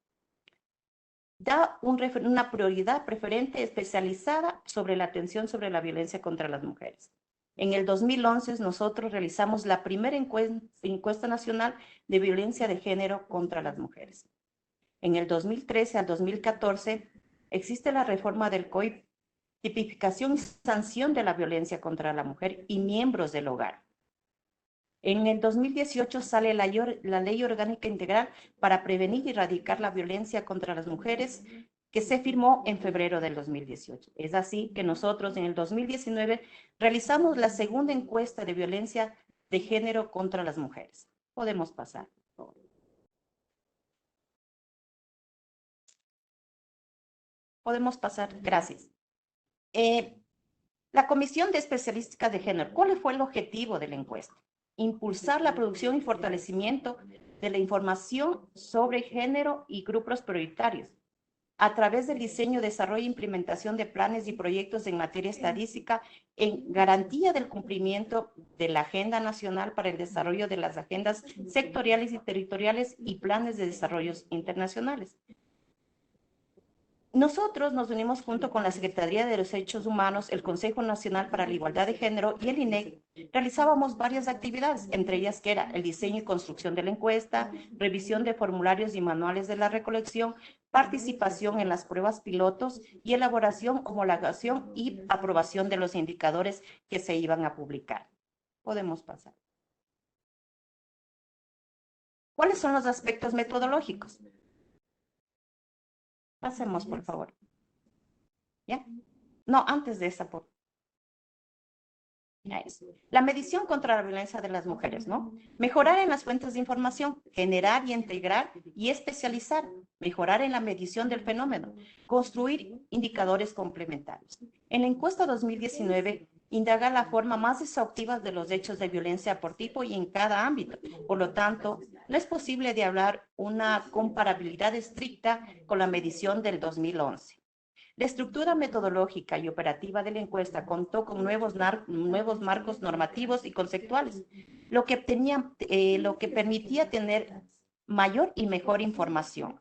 S6: da una prioridad preferente especializada sobre la atención sobre la violencia contra las mujeres. En el 2011, nosotros realizamos la primera encuesta nacional de violencia de género contra las mujeres. En el 2013 al 2014, existe la reforma del COIP, tipificación y sanción de la violencia contra la mujer y miembros del hogar. En el 2018 sale la Ley Orgánica Integral para prevenir y erradicar la violencia contra las mujeres, que se firmó en febrero del 2018. Es así que nosotros en el 2019 realizamos la segunda encuesta de violencia de género contra las mujeres. Podemos pasar, por favor. Podemos pasar, gracias. La Comisión de Especialística de Género, ¿cuál fue el objetivo de la encuesta? Impulsar la producción y fortalecimiento de la información sobre género y grupos prioritarios a través del diseño, desarrollo e implementación de planes y proyectos en materia estadística en garantía del cumplimiento de la Agenda Nacional para el Desarrollo de las Agendas Sectoriales y Territoriales y Planes de Desarrollos Internacionales. Nosotros nos unimos junto con la Secretaría de los Derechos Humanos, el Consejo Nacional para la Igualdad de Género y el INEC. Realizábamos varias actividades, entre ellas que era el diseño y construcción de la encuesta, revisión de formularios y manuales de la recolección, participación en las pruebas pilotos y elaboración, homologación y aprobación de los indicadores que se iban a publicar. Podemos pasar. ¿Cuáles son los aspectos metodológicos? Pasemos, por favor. ¿Ya? No, antes de esa, por... Ya es. La medición contra la violencia de las mujeres, ¿no? Mejorar en las fuentes de información, generar y integrar y especializar, mejorar en la medición del fenómeno, construir indicadores complementarios. En la encuesta 2019, indaga la forma más exhaustiva de los hechos de violencia por tipo y en cada ámbito. Por lo tanto, no es posible de hablar una comparabilidad estricta con la medición del 2011. La estructura metodológica y operativa de la encuesta contó con nuevos marcos normativos y conceptuales, lo que permitía tener mayor y mejor información.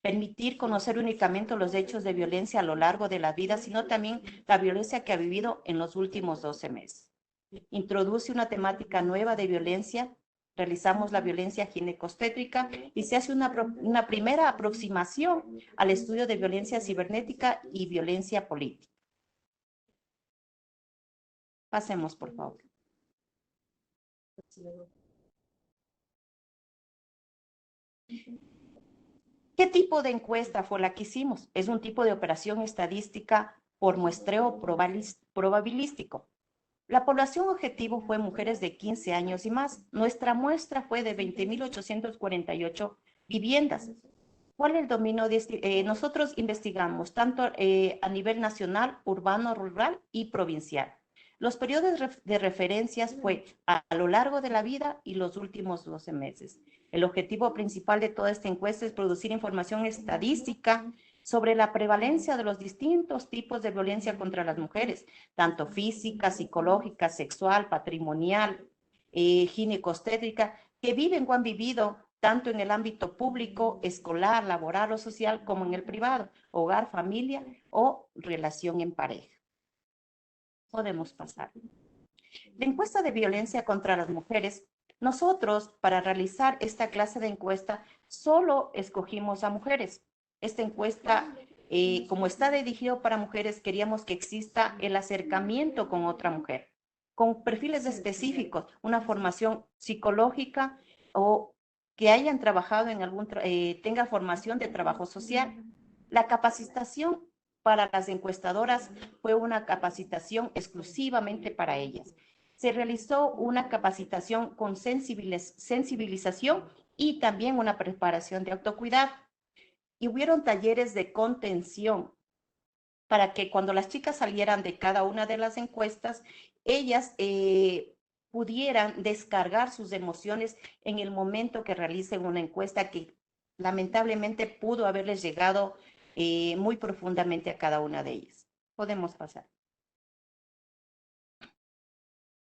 S6: Permitir conocer únicamente los hechos de violencia a lo largo de la vida, sino también la violencia que ha vivido en los últimos 12 meses. Introduce una temática nueva de violencia. Realizamos la violencia ginecostétrica y se hace una primera aproximación al estudio de violencia cibernética y violencia política. Pasemos, por favor. ¿Qué tipo de encuesta fue la que hicimos? Es un tipo de operación estadística por muestreo probabilístico. La población objetivo fue mujeres de 15 años y más. Nuestra muestra fue de 20.848 viviendas. ¿Cuál es el dominio? Nosotros investigamos tanto a nivel nacional, urbano, rural y provincial. Los periodos de referencias fue a lo largo de la vida y los últimos 12 meses. El objetivo principal de toda esta encuesta es producir información estadística sobre la prevalencia de los distintos tipos de violencia contra las mujeres, tanto física, psicológica, sexual, patrimonial, ginecostétrica, que viven o han vivido tanto en el ámbito público, escolar, laboral o social, como en el privado, hogar, familia o relación en pareja. Podemos pasar. La encuesta de violencia contra las mujeres, nosotros para realizar esta clase de encuesta solo escogimos a mujeres. Esta encuesta, como está dirigido para mujeres, queríamos que exista el acercamiento con otra mujer, con perfiles específicos, una formación psicológica o que hayan trabajado en tenga formación de trabajo social. La capacitación para las encuestadoras fue una capacitación exclusivamente para ellas. Se realizó una capacitación con sensibilización y también una preparación de autocuidado. Y hubieron talleres de contención para que cuando las chicas salieran de cada una de las encuestas, ellas pudieran descargar sus emociones en el momento que realicen una encuesta que lamentablemente pudo haberles llegado muy profundamente a cada una de ellas. Podemos pasar.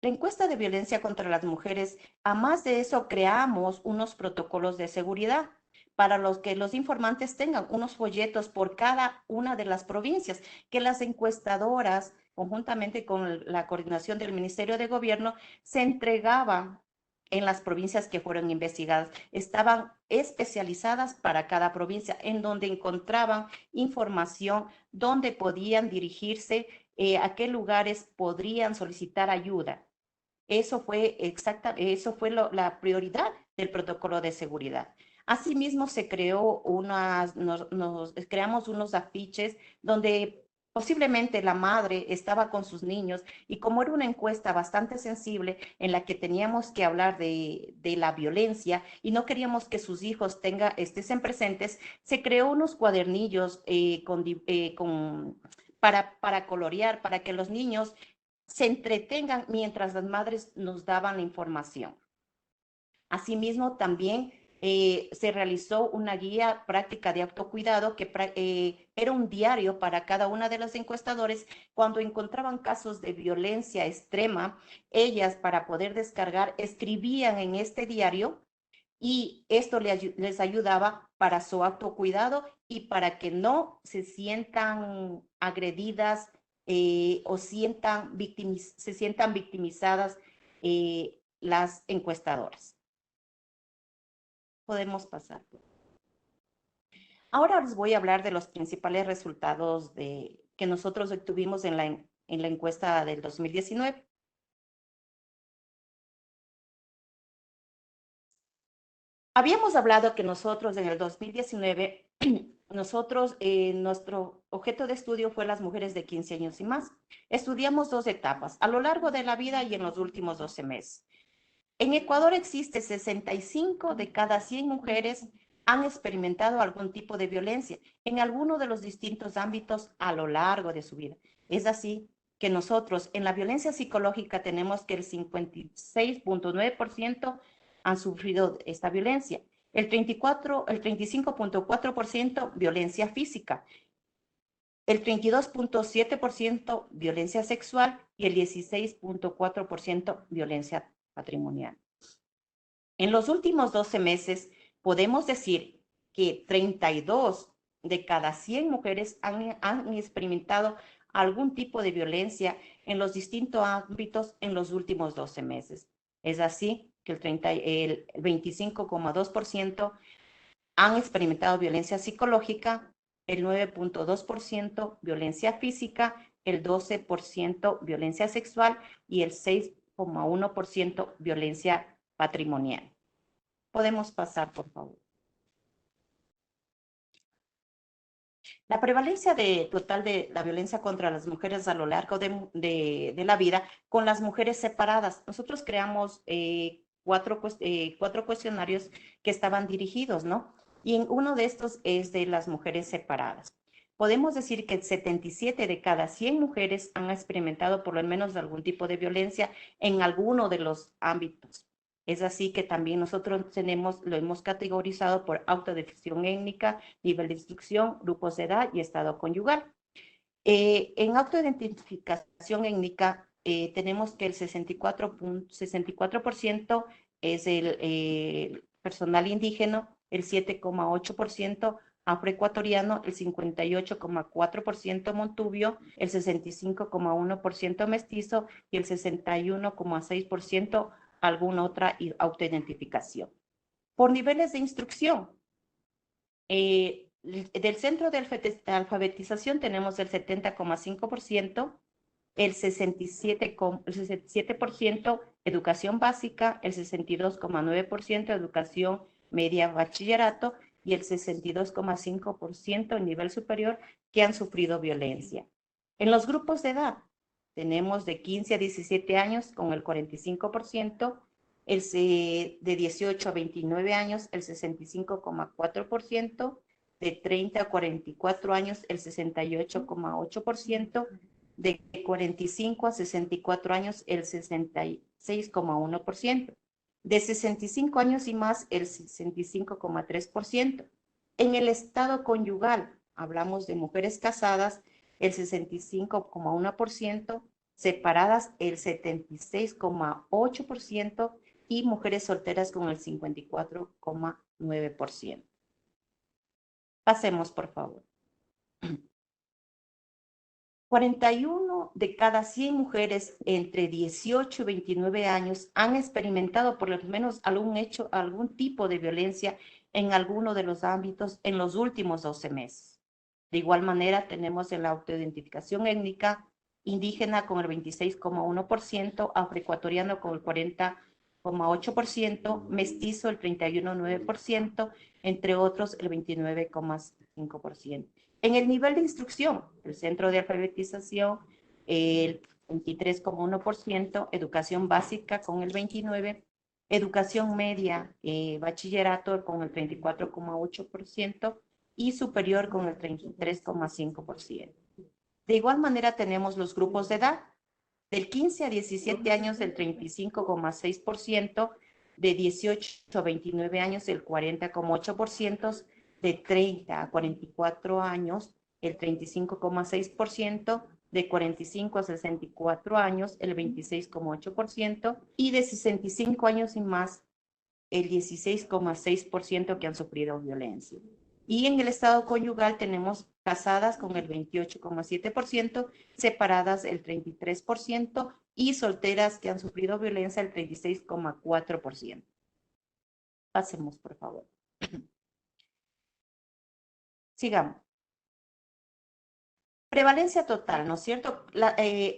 S6: La encuesta de violencia contra las mujeres, a más de eso, creamos unos protocolos de seguridad para los que los informantes tengan unos folletos por cada una de las provincias, que las encuestadoras, conjuntamente con la coordinación del Ministerio de Gobierno, se entregaban en las provincias que fueron investigadas. Estaban especializadas para cada provincia, en donde encontraban información, donde podían dirigirse, a qué lugares podrían solicitar ayuda. Eso fue la prioridad del protocolo de seguridad. Asimismo, se creó creamos unos afiches donde posiblemente la madre estaba con sus niños y como era una encuesta bastante sensible en la que teníamos que hablar de la violencia y no queríamos que sus hijos estén presentes, se creó unos cuadernillos para colorear, para que los niños se entretengan mientras las madres nos daban la información. Asimismo, también se realizó una guía práctica de autocuidado que era un diario para cada una de las encuestadores. Cuando encontraban casos de violencia extrema, ellas, para poder descargar, escribían en este diario y esto les ayudaba para su autocuidado y para que no se sientan agredidas o se sientan victimizadas las encuestadoras. Podemos pasar. Ahora les voy a hablar de los principales resultados que nosotros obtuvimos en la encuesta del 2019. Habíamos hablado que nosotros en el 2019, nuestro objeto de estudio fue las mujeres de 15 años y más. Estudiamos 2 etapas, a lo largo de la vida y en los últimos 12 meses. En Ecuador existe 65 de cada 100 mujeres han experimentado algún tipo de violencia en alguno de los distintos ámbitos a lo largo de su vida. Es así que nosotros en la violencia psicológica tenemos que el 56.9% han sufrido esta violencia, el 35.4% violencia física, el 32.7% violencia sexual y el 16.4% violencia patrimonial. En los últimos 12 meses, podemos decir que 32 de cada 100 mujeres han experimentado algún tipo de violencia en los distintos ámbitos en los últimos 12 meses. Es así que el 25.2% han experimentado violencia psicológica, el 9.2% violencia física, el 12% violencia sexual y el 6.1% violencia patrimonial. Podemos pasar, por favor. La prevalencia total de la violencia contra las mujeres a lo largo de la vida con las mujeres separadas. Nosotros creamos 4 cuestionarios que estaban dirigidos, ¿no? Y en uno de estos es de las mujeres separadas. Podemos decir que 77 de cada 100 mujeres han experimentado por lo menos algún tipo de violencia en alguno de los ámbitos. Es así que también nosotros lo hemos categorizado por autodefinición étnica, nivel de instrucción, grupos de edad y estado conyugal. En autoidentificación étnica tenemos que el 64% es el personal indígena, el 7.8% afroecuatoriano, el 58.4% montubio, el 65.1% mestizo y el 61.6% alguna otra autoidentificación. Por niveles de instrucción, del centro de alfabetización tenemos el 70.5%, el 67% educación básica, el 62.9% educación media bachillerato y el 62.5% en nivel superior que han sufrido violencia. En los grupos de edad, tenemos de 15 a 17 años con el 45%, de 18 a 29 años el 65.4%, de 30 a 44 años el 68.8%, de 45 a 64 años el 66.1%, de 65 años y más el 65.3%. En el estado conyugal, hablamos de mujeres casadas, el 65.1%, separadas el 76.8% y mujeres solteras con el 54.9%. Pasemos, por favor. 41 de cada 100 mujeres entre 18 y 29 años han experimentado por lo menos algún tipo de violencia en alguno de los ámbitos en los últimos 12 meses. De igual manera, tenemos en la autoidentificación étnica indígena con el 26.1%, afroecuatoriano con el 40.8%, mestizo el 31.9%, entre otros el 29.5%. En el nivel de instrucción, el centro de alfabetización, el 23.1%, educación básica con el 29%, educación media, bachillerato con el 34.8% y superior con el 33.5%. De igual manera tenemos los grupos de edad, del 15 a 17 años el 35.6%, de 18 a 29 años el 40.8%, de 30 a 44 años el 35.6%, de 45 a 64 años el 26.8% y de 65 años y más el 16,6% que han sufrido violencia. Y en el estado conyugal tenemos casadas con el 28,7%, separadas el 33% y solteras que han sufrido violencia el 36,4%. Pasemos, por favor. Sigamos. Prevalencia total, ¿no es cierto?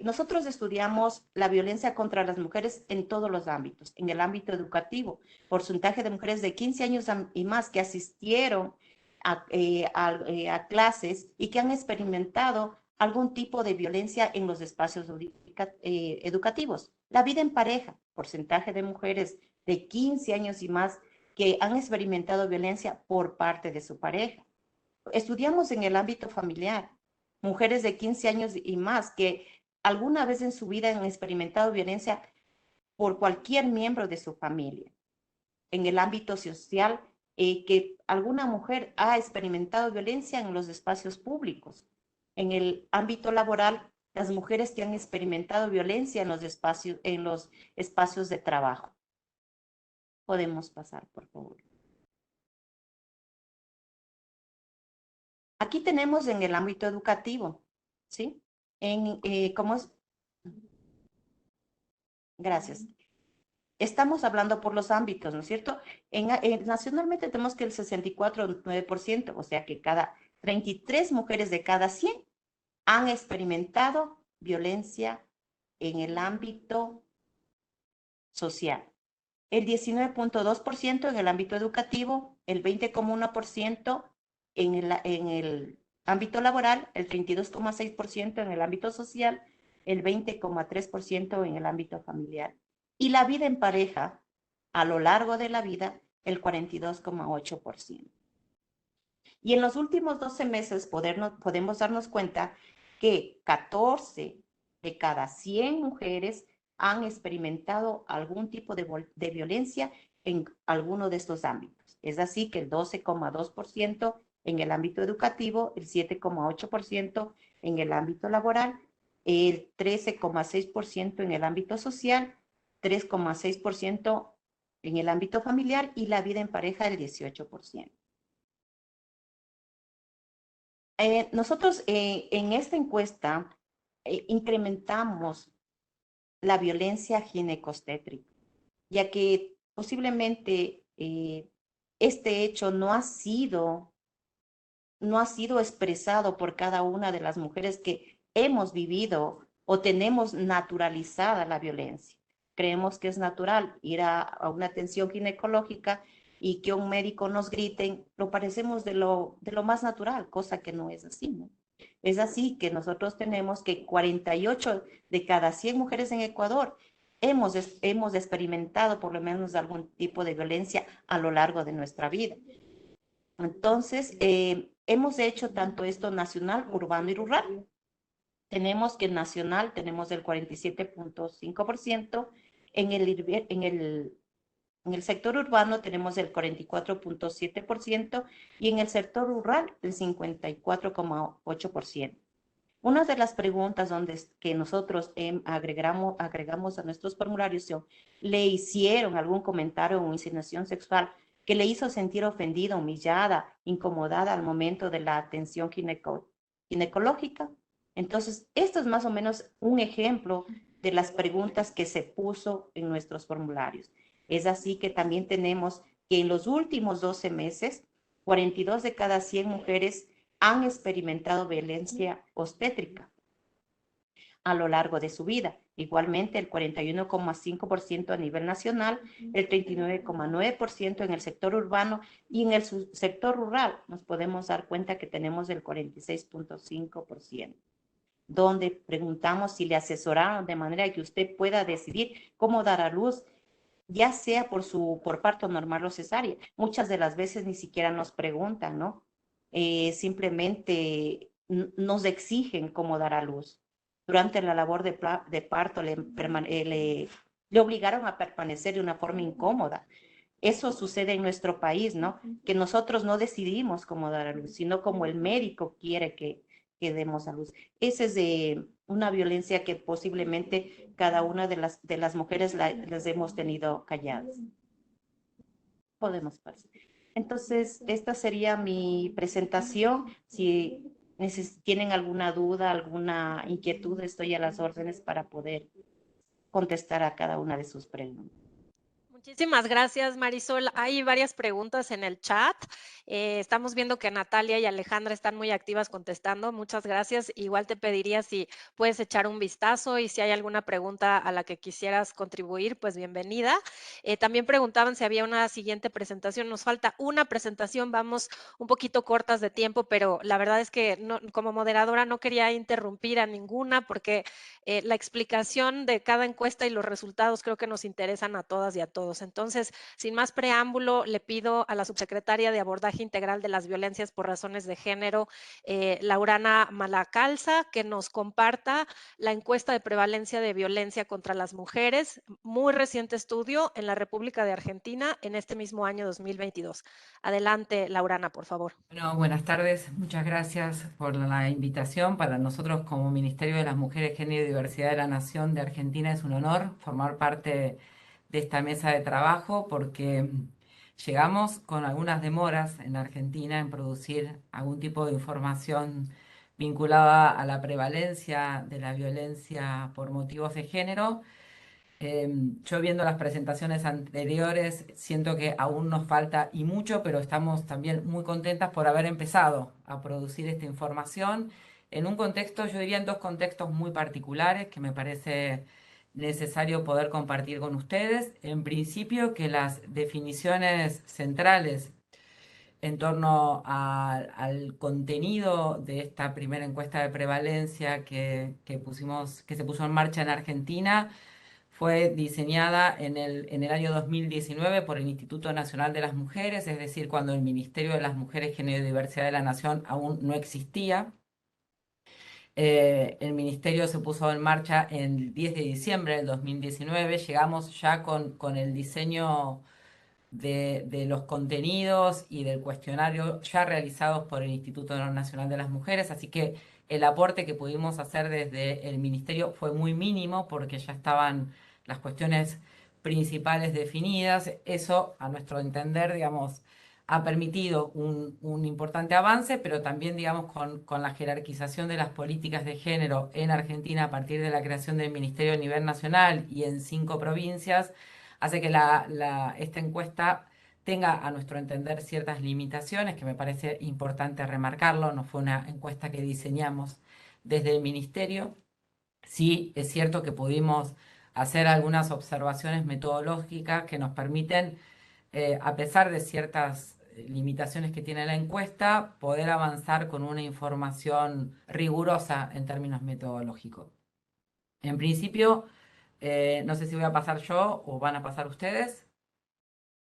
S6: Nosotros estudiamos la violencia contra las mujeres en todos los ámbitos. En el ámbito educativo, porcentaje de mujeres de 15 años y más que asistieron a clases y que han experimentado algún tipo de violencia en los espacios educativos. La vida en pareja, porcentaje de mujeres de 15 años y más que han experimentado violencia por parte de su pareja. Estudiamos en el ámbito familiar, mujeres de 15 años y más que alguna vez en su vida han experimentado violencia por cualquier miembro de su familia. En el ámbito social, que alguna mujer ha experimentado violencia en los espacios públicos. En el ámbito laboral, las mujeres que han experimentado violencia en los espacios de trabajo. Podemos pasar, por favor. Aquí tenemos en el ámbito educativo, ¿sí? ¿Cómo es? Gracias. Estamos hablando por los ámbitos, ¿no es cierto? Nacionalmente tenemos que el 64,9%, o sea que 33 mujeres de cada 100 han experimentado violencia en el ámbito social. El 19,2% en el ámbito educativo, el 20,1% en el ámbito laboral, el 32,6% en el ámbito social, el 20,3% en el ámbito familiar. Y la vida en pareja, a lo largo de la vida, el 42,8%. Y en los últimos 12 meses podemos darnos cuenta que 14 de cada 100 mujeres han experimentado algún tipo de violencia en alguno de estos ámbitos. Es así que el 12,2% en el ámbito educativo, el 7,8% en el ámbito laboral, el 13,6% en el ámbito social, 3,6% en el ámbito familiar y la vida en pareja el 18%. Nosotros en esta encuesta incrementamos la violencia ginecostétrica, ya que posiblemente este hecho no ha sido expresado por cada una de las mujeres que hemos vivido o tenemos naturalizada la violencia. Creemos que es natural ir a una atención ginecológica y que un médico nos grite, lo parecemos de lo más natural, cosa que no es así, ¿no? Es así que nosotros tenemos que 48 de cada 100 mujeres en Ecuador hemos experimentado por lo menos algún tipo de violencia a lo largo de nuestra vida. Entonces, hemos hecho tanto esto nacional, urbano y rural. Tenemos que nacional tenemos el 47,5%, en el sector urbano tenemos el 44,7% y en el sector rural el 54,8%. Una de las preguntas que nosotros agregamos a nuestros formularios, ¿le hicieron algún comentario o insinuación sexual que le hizo sentir ofendida, humillada, incomodada al momento de la atención ginecológica? Entonces, esto es más o menos un ejemplo de las preguntas que se puso en nuestros formularios. Es así que también tenemos que en los últimos 12 meses, 42 de cada 100 mujeres han experimentado violencia obstétrica a lo largo de su vida. Igualmente, el 41,5% a nivel nacional, el 39,9% en el sector urbano y en el sector rural nos podemos dar cuenta que tenemos el 46,5%, donde preguntamos si le asesoraron de manera que usted pueda decidir cómo dar a luz, ya sea por parto normal o cesárea. Muchas de las veces ni siquiera nos preguntan, ¿no? Simplemente nos exigen cómo dar a luz. Durante la labor de parto le obligaron a permanecer de una forma incómoda. Eso sucede en nuestro país, ¿no? Que nosotros no decidimos cómo dar a luz, sino como el médico quiere que demos a luz. Esa es una violencia que posiblemente cada una de las mujeres les hemos tenido calladas. podemos pasar. Entonces, esta sería mi presentación. Si tienen alguna duda, alguna inquietud, estoy a las órdenes para poder contestar a cada una de sus preguntas.
S1: Muchísimas gracias, Marisol. Hay varias preguntas en el chat. Estamos viendo que Natalia y Alejandra están muy activas contestando. Muchas gracias. Igual te pediría si puedes echar un vistazo y si hay alguna pregunta a la que quisieras contribuir, pues bienvenida. También preguntaban si había una siguiente presentación. Nos falta una presentación, vamos un poquito cortas de tiempo, pero la verdad es que como moderadora no quería interrumpir a ninguna porque la explicación de cada encuesta y los resultados creo que nos interesan a todas y a todos. Entonces, sin más preámbulo, le pido a la subsecretaria de Abordaje Integral de las Violencias por Razones de Género, Laurana Malacalza, que nos comparta la encuesta de prevalencia de violencia contra las mujeres, muy reciente estudio en la República de Argentina en este mismo año 2022. Adelante, Laurana, por favor.
S7: Bueno, buenas tardes. Muchas gracias por la invitación. Para nosotros como Ministerio de las Mujeres, Género y Diversidad de la Nación de Argentina es un honor formar parte de esta mesa de trabajo porque llegamos con algunas demoras en Argentina en producir algún tipo de información vinculada a la prevalencia de la violencia por motivos de género. Yo viendo las presentaciones anteriores, siento que aún nos falta y mucho, pero estamos también muy contentas por haber empezado a producir esta información en un contexto, yo diría en dos contextos muy particulares que me parece necesario poder compartir con ustedes. En principio, que las definiciones centrales en torno al contenido de esta primera encuesta de prevalencia que se puso en marcha en Argentina fue diseñada en el año 2019 por el Instituto Nacional de las Mujeres, es decir, cuando el Ministerio de las Mujeres, Género y Diversidad de la Nación aún no existía. El ministerio se puso en marcha el 10 de diciembre del 2019. Llegamos ya con el diseño de los contenidos y del cuestionario ya realizados por el Instituto Nacional de las Mujeres, así que el aporte que pudimos hacer desde el ministerio fue muy mínimo porque ya estaban las cuestiones principales definidas. Eso, a nuestro entender, digamos, ha permitido un importante avance, pero también, digamos, con la jerarquización de las políticas de género en Argentina a partir de la creación del ministerio a nivel nacional y en 5 provincias, hace que esta encuesta tenga, a nuestro entender, ciertas limitaciones, que me parece importante remarcarlo. No fue una encuesta que diseñamos desde el ministerio. Sí, es cierto que pudimos hacer algunas observaciones metodológicas que nos permiten, a pesar de ciertas limitaciones que tiene la encuesta, poder avanzar con una información rigurosa en términos metodológicos. En principio, no sé si voy a pasar yo o van a pasar ustedes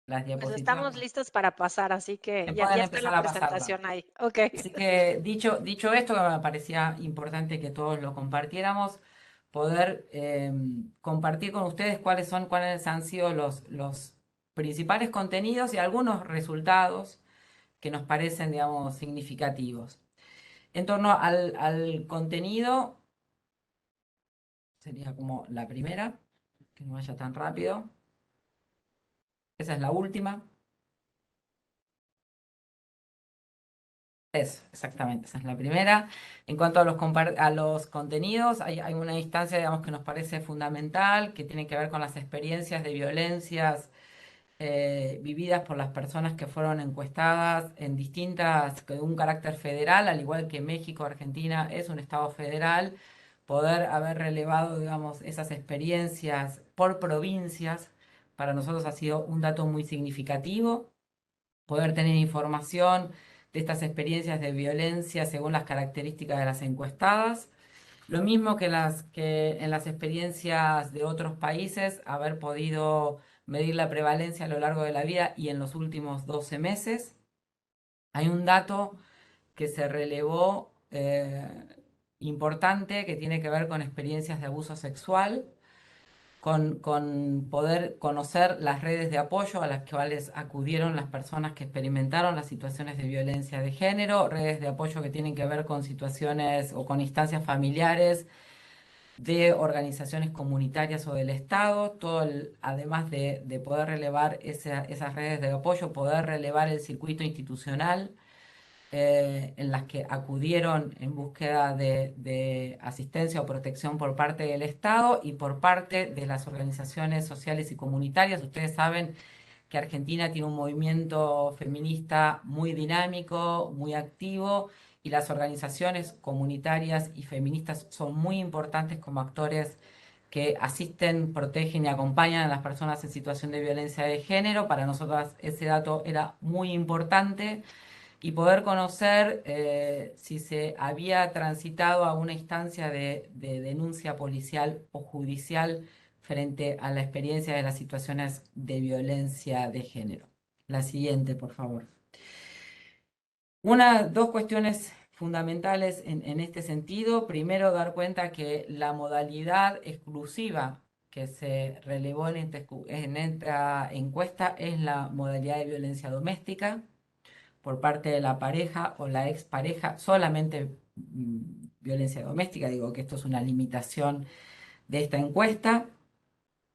S7: las
S1: Pues
S7: diapositivas.
S1: estamos listos para pasar, así que
S7: Me
S1: ya
S7: pueden
S1: está
S7: empezar
S1: la
S7: a pasarla.
S1: presentación ahí. Ok.
S7: Así que dicho esto, que me parecía importante que todos lo compartiéramos, poder compartir con ustedes cuáles han sido los principales contenidos y algunos resultados que nos parecen, digamos, significativos. En torno al contenido, sería como la primera, que no vaya tan rápido. Esa es la última. Eso, exactamente, esa es la primera. En cuanto a los contenidos, hay una instancia, digamos, que nos parece fundamental, que tiene que ver con las experiencias de violencias vividas por las personas que fueron encuestadas en de un carácter federal, al igual que México, Argentina es un estado federal. Poder haber relevado, digamos, esas experiencias por provincias, para nosotros ha sido un dato muy significativo. Poder tener información de estas experiencias de violencia según las características de las encuestadas. Lo mismo que en las experiencias de otros países, haber podido medir la prevalencia a lo largo de la vida y en los últimos 12 meses. Hay un dato que se relevó importante que tiene que ver con experiencias de abuso sexual, con poder conocer las redes de apoyo a las cuales acudieron las personas que experimentaron las situaciones de violencia de género, redes de apoyo que tienen que ver con situaciones o con instancias familiares de organizaciones comunitarias o del Estado, además de poder relevar esas redes de apoyo, poder relevar el circuito institucional en las que acudieron en búsqueda de asistencia o protección por parte del Estado y por parte de las organizaciones sociales y comunitarias. Ustedes saben que Argentina tiene un movimiento feminista muy dinámico, muy activo, y las organizaciones comunitarias y feministas son muy importantes como actores que asisten, protegen y acompañan a las personas en situación de violencia de género. Para nosotras ese dato era muy importante, y poder conocer si se había transitado a una instancia de denuncia policial o judicial frente a la experiencia de las situaciones de violencia de género. La siguiente, por favor. Dos cuestiones fundamentales en este sentido. Primero, dar cuenta que la modalidad exclusiva que se relevó en esta encuesta es la modalidad de violencia doméstica por parte de la pareja o la expareja, solamente violencia doméstica. Digo que esto es una limitación de esta encuesta,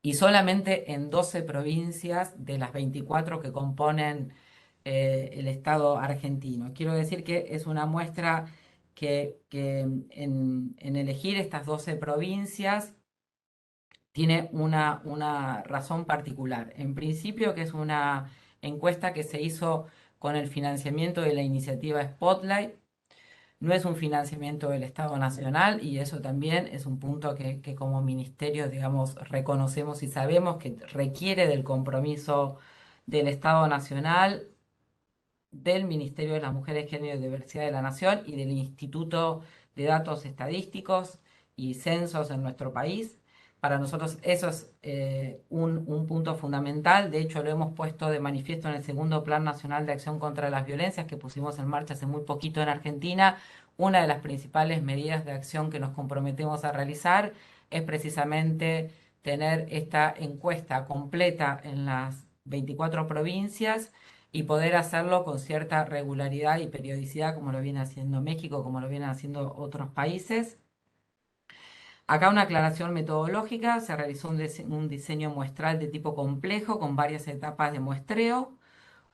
S7: y solamente en 12 provincias de las 24 que componen el Estado argentino. Quiero decir que es una muestra que en elegir estas 12 provincias tiene una razón particular. En principio, que es una encuesta que se hizo con el financiamiento de la iniciativa Spotlight. No es un financiamiento del Estado Nacional, y eso también es un punto que como ministerio, digamos, reconocemos y sabemos que requiere del compromiso del Estado Nacional, del Ministerio de las Mujeres, Género y Diversidad de la Nación y del Instituto de Datos Estadísticos y Censos en nuestro país. Para nosotros eso es un punto fundamental. De hecho, lo hemos puesto de manifiesto en el segundo Plan Nacional de Acción contra las Violencias que pusimos en marcha hace muy poquito en Argentina. Una de las principales medidas de acción que nos comprometemos a realizar es precisamente tener esta encuesta completa en las 24 provincias y poder hacerlo con cierta regularidad y periodicidad, como lo viene haciendo México, como lo vienen haciendo otros países. Acá una aclaración metodológica: se realizó un diseño muestral de tipo complejo con varias etapas de muestreo,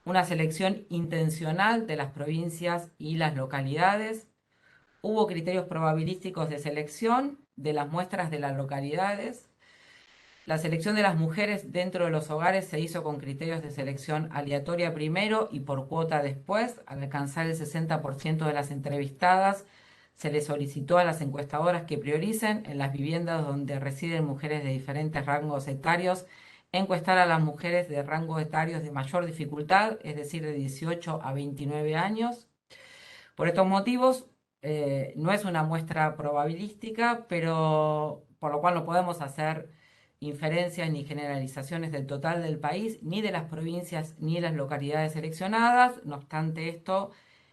S7: una selección intencional de las provincias y las localidades. Hubo criterios probabilísticos de selección de las muestras de las localidades. La selección de las mujeres dentro de los hogares se hizo con criterios de selección aleatoria primero y por cuota después. Al alcanzar el 60% de las entrevistadas, se les solicitó a las encuestadoras que prioricen en las viviendas donde residen mujeres de diferentes rangos etarios, encuestar a las mujeres de rangos etarios de mayor dificultad, es decir, de 18 a 29 años. Por estos motivos, no es una muestra probabilística, pero por lo cual no podemos hacer inferencias ni generalizaciones del total del país, ni de las provincias, ni de las localidades seleccionadas. No obstante esto,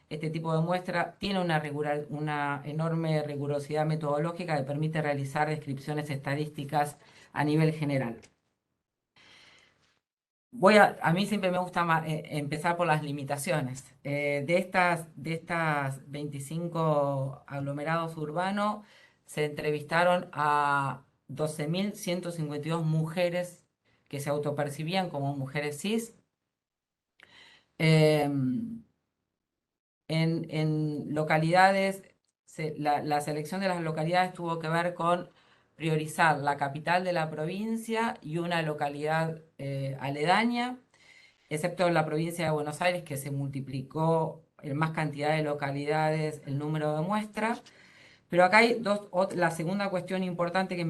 S7: este tipo de muestra tiene una enorme rigurosidad metodológica que permite realizar descripciones estadísticas a nivel general. A mí siempre me gusta empezar por las limitaciones. De estas 25 aglomerados urbanos, se entrevistaron a 12.152 mujeres que se autopercibían como mujeres cis. En localidades, la selección de las localidades tuvo que ver con priorizar la capital de la provincia y una localidad aledaña, excepto en la provincia de Buenos Aires, que se multiplicó en más cantidad de localidades el número de muestras. Pero acá hay la segunda cuestión importante que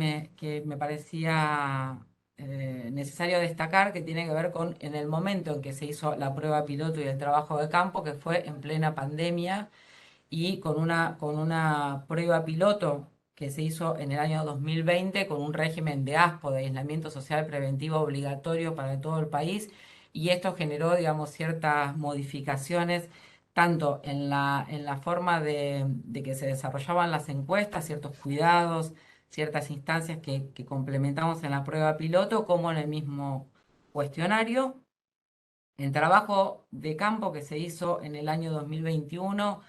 S7: me parecía necesario destacar, que tiene que ver con en el momento en que se hizo la prueba piloto y el trabajo de campo, que fue en plena pandemia, y con una prueba piloto que se hizo en el año 2020 con un régimen de ASPO, de aislamiento social preventivo obligatorio para todo el país, y esto generó, digamos, ciertas modificaciones tanto en la forma de que se desarrollaban las encuestas, ciertos cuidados, ciertas instancias que complementamos en la prueba piloto, como en el mismo cuestionario. El trabajo de campo que se hizo en el año 2021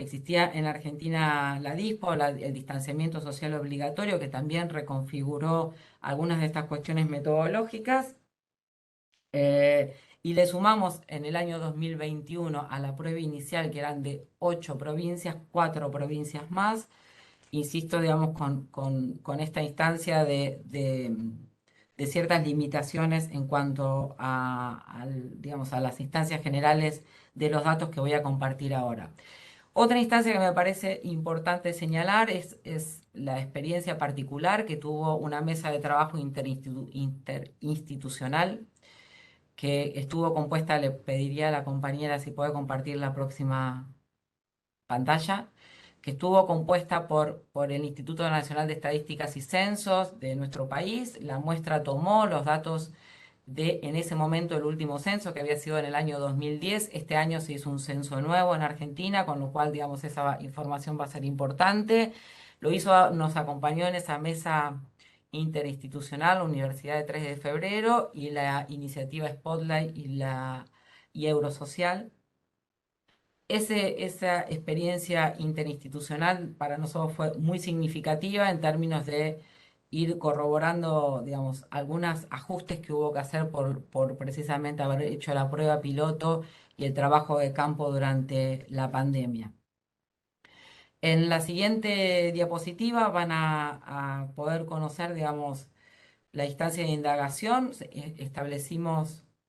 S7: Existía en Argentina la DISPO, el distanciamiento social obligatorio, que también reconfiguró algunas de estas cuestiones metodológicas. Y le sumamos en el año 2021 a la prueba inicial, que eran de 8 provincias, 4 provincias más. Insisto, digamos, con esta instancia de ciertas limitaciones en cuanto digamos, a las instancias generales de los datos que voy a compartir ahora. Otra instancia que me parece importante señalar es la experiencia particular que tuvo una mesa de trabajo interinstitucional que estuvo compuesta, le pediría a la compañera si puede compartir la próxima pantalla, que estuvo compuesta por el Instituto Nacional de Estadísticas y Censos de nuestro país. La muestra tomó los datos en ese momento el último censo, que había sido en el año 2010. Este año se hizo un censo nuevo en Argentina, con lo cual, digamos, esa información va a ser importante. Nos acompañó en esa mesa interinstitucional la Universidad de 3 de Febrero y la iniciativa Spotlight y Eurosocial. Esa experiencia interinstitucional para nosotros fue muy significativa en términos de ir corroborando, digamos, algunos ajustes que hubo que hacer por precisamente haber hecho la prueba piloto y el trabajo de campo durante la pandemia. En la siguiente diapositiva van a poder conocer, digamos, la instancia de indagación.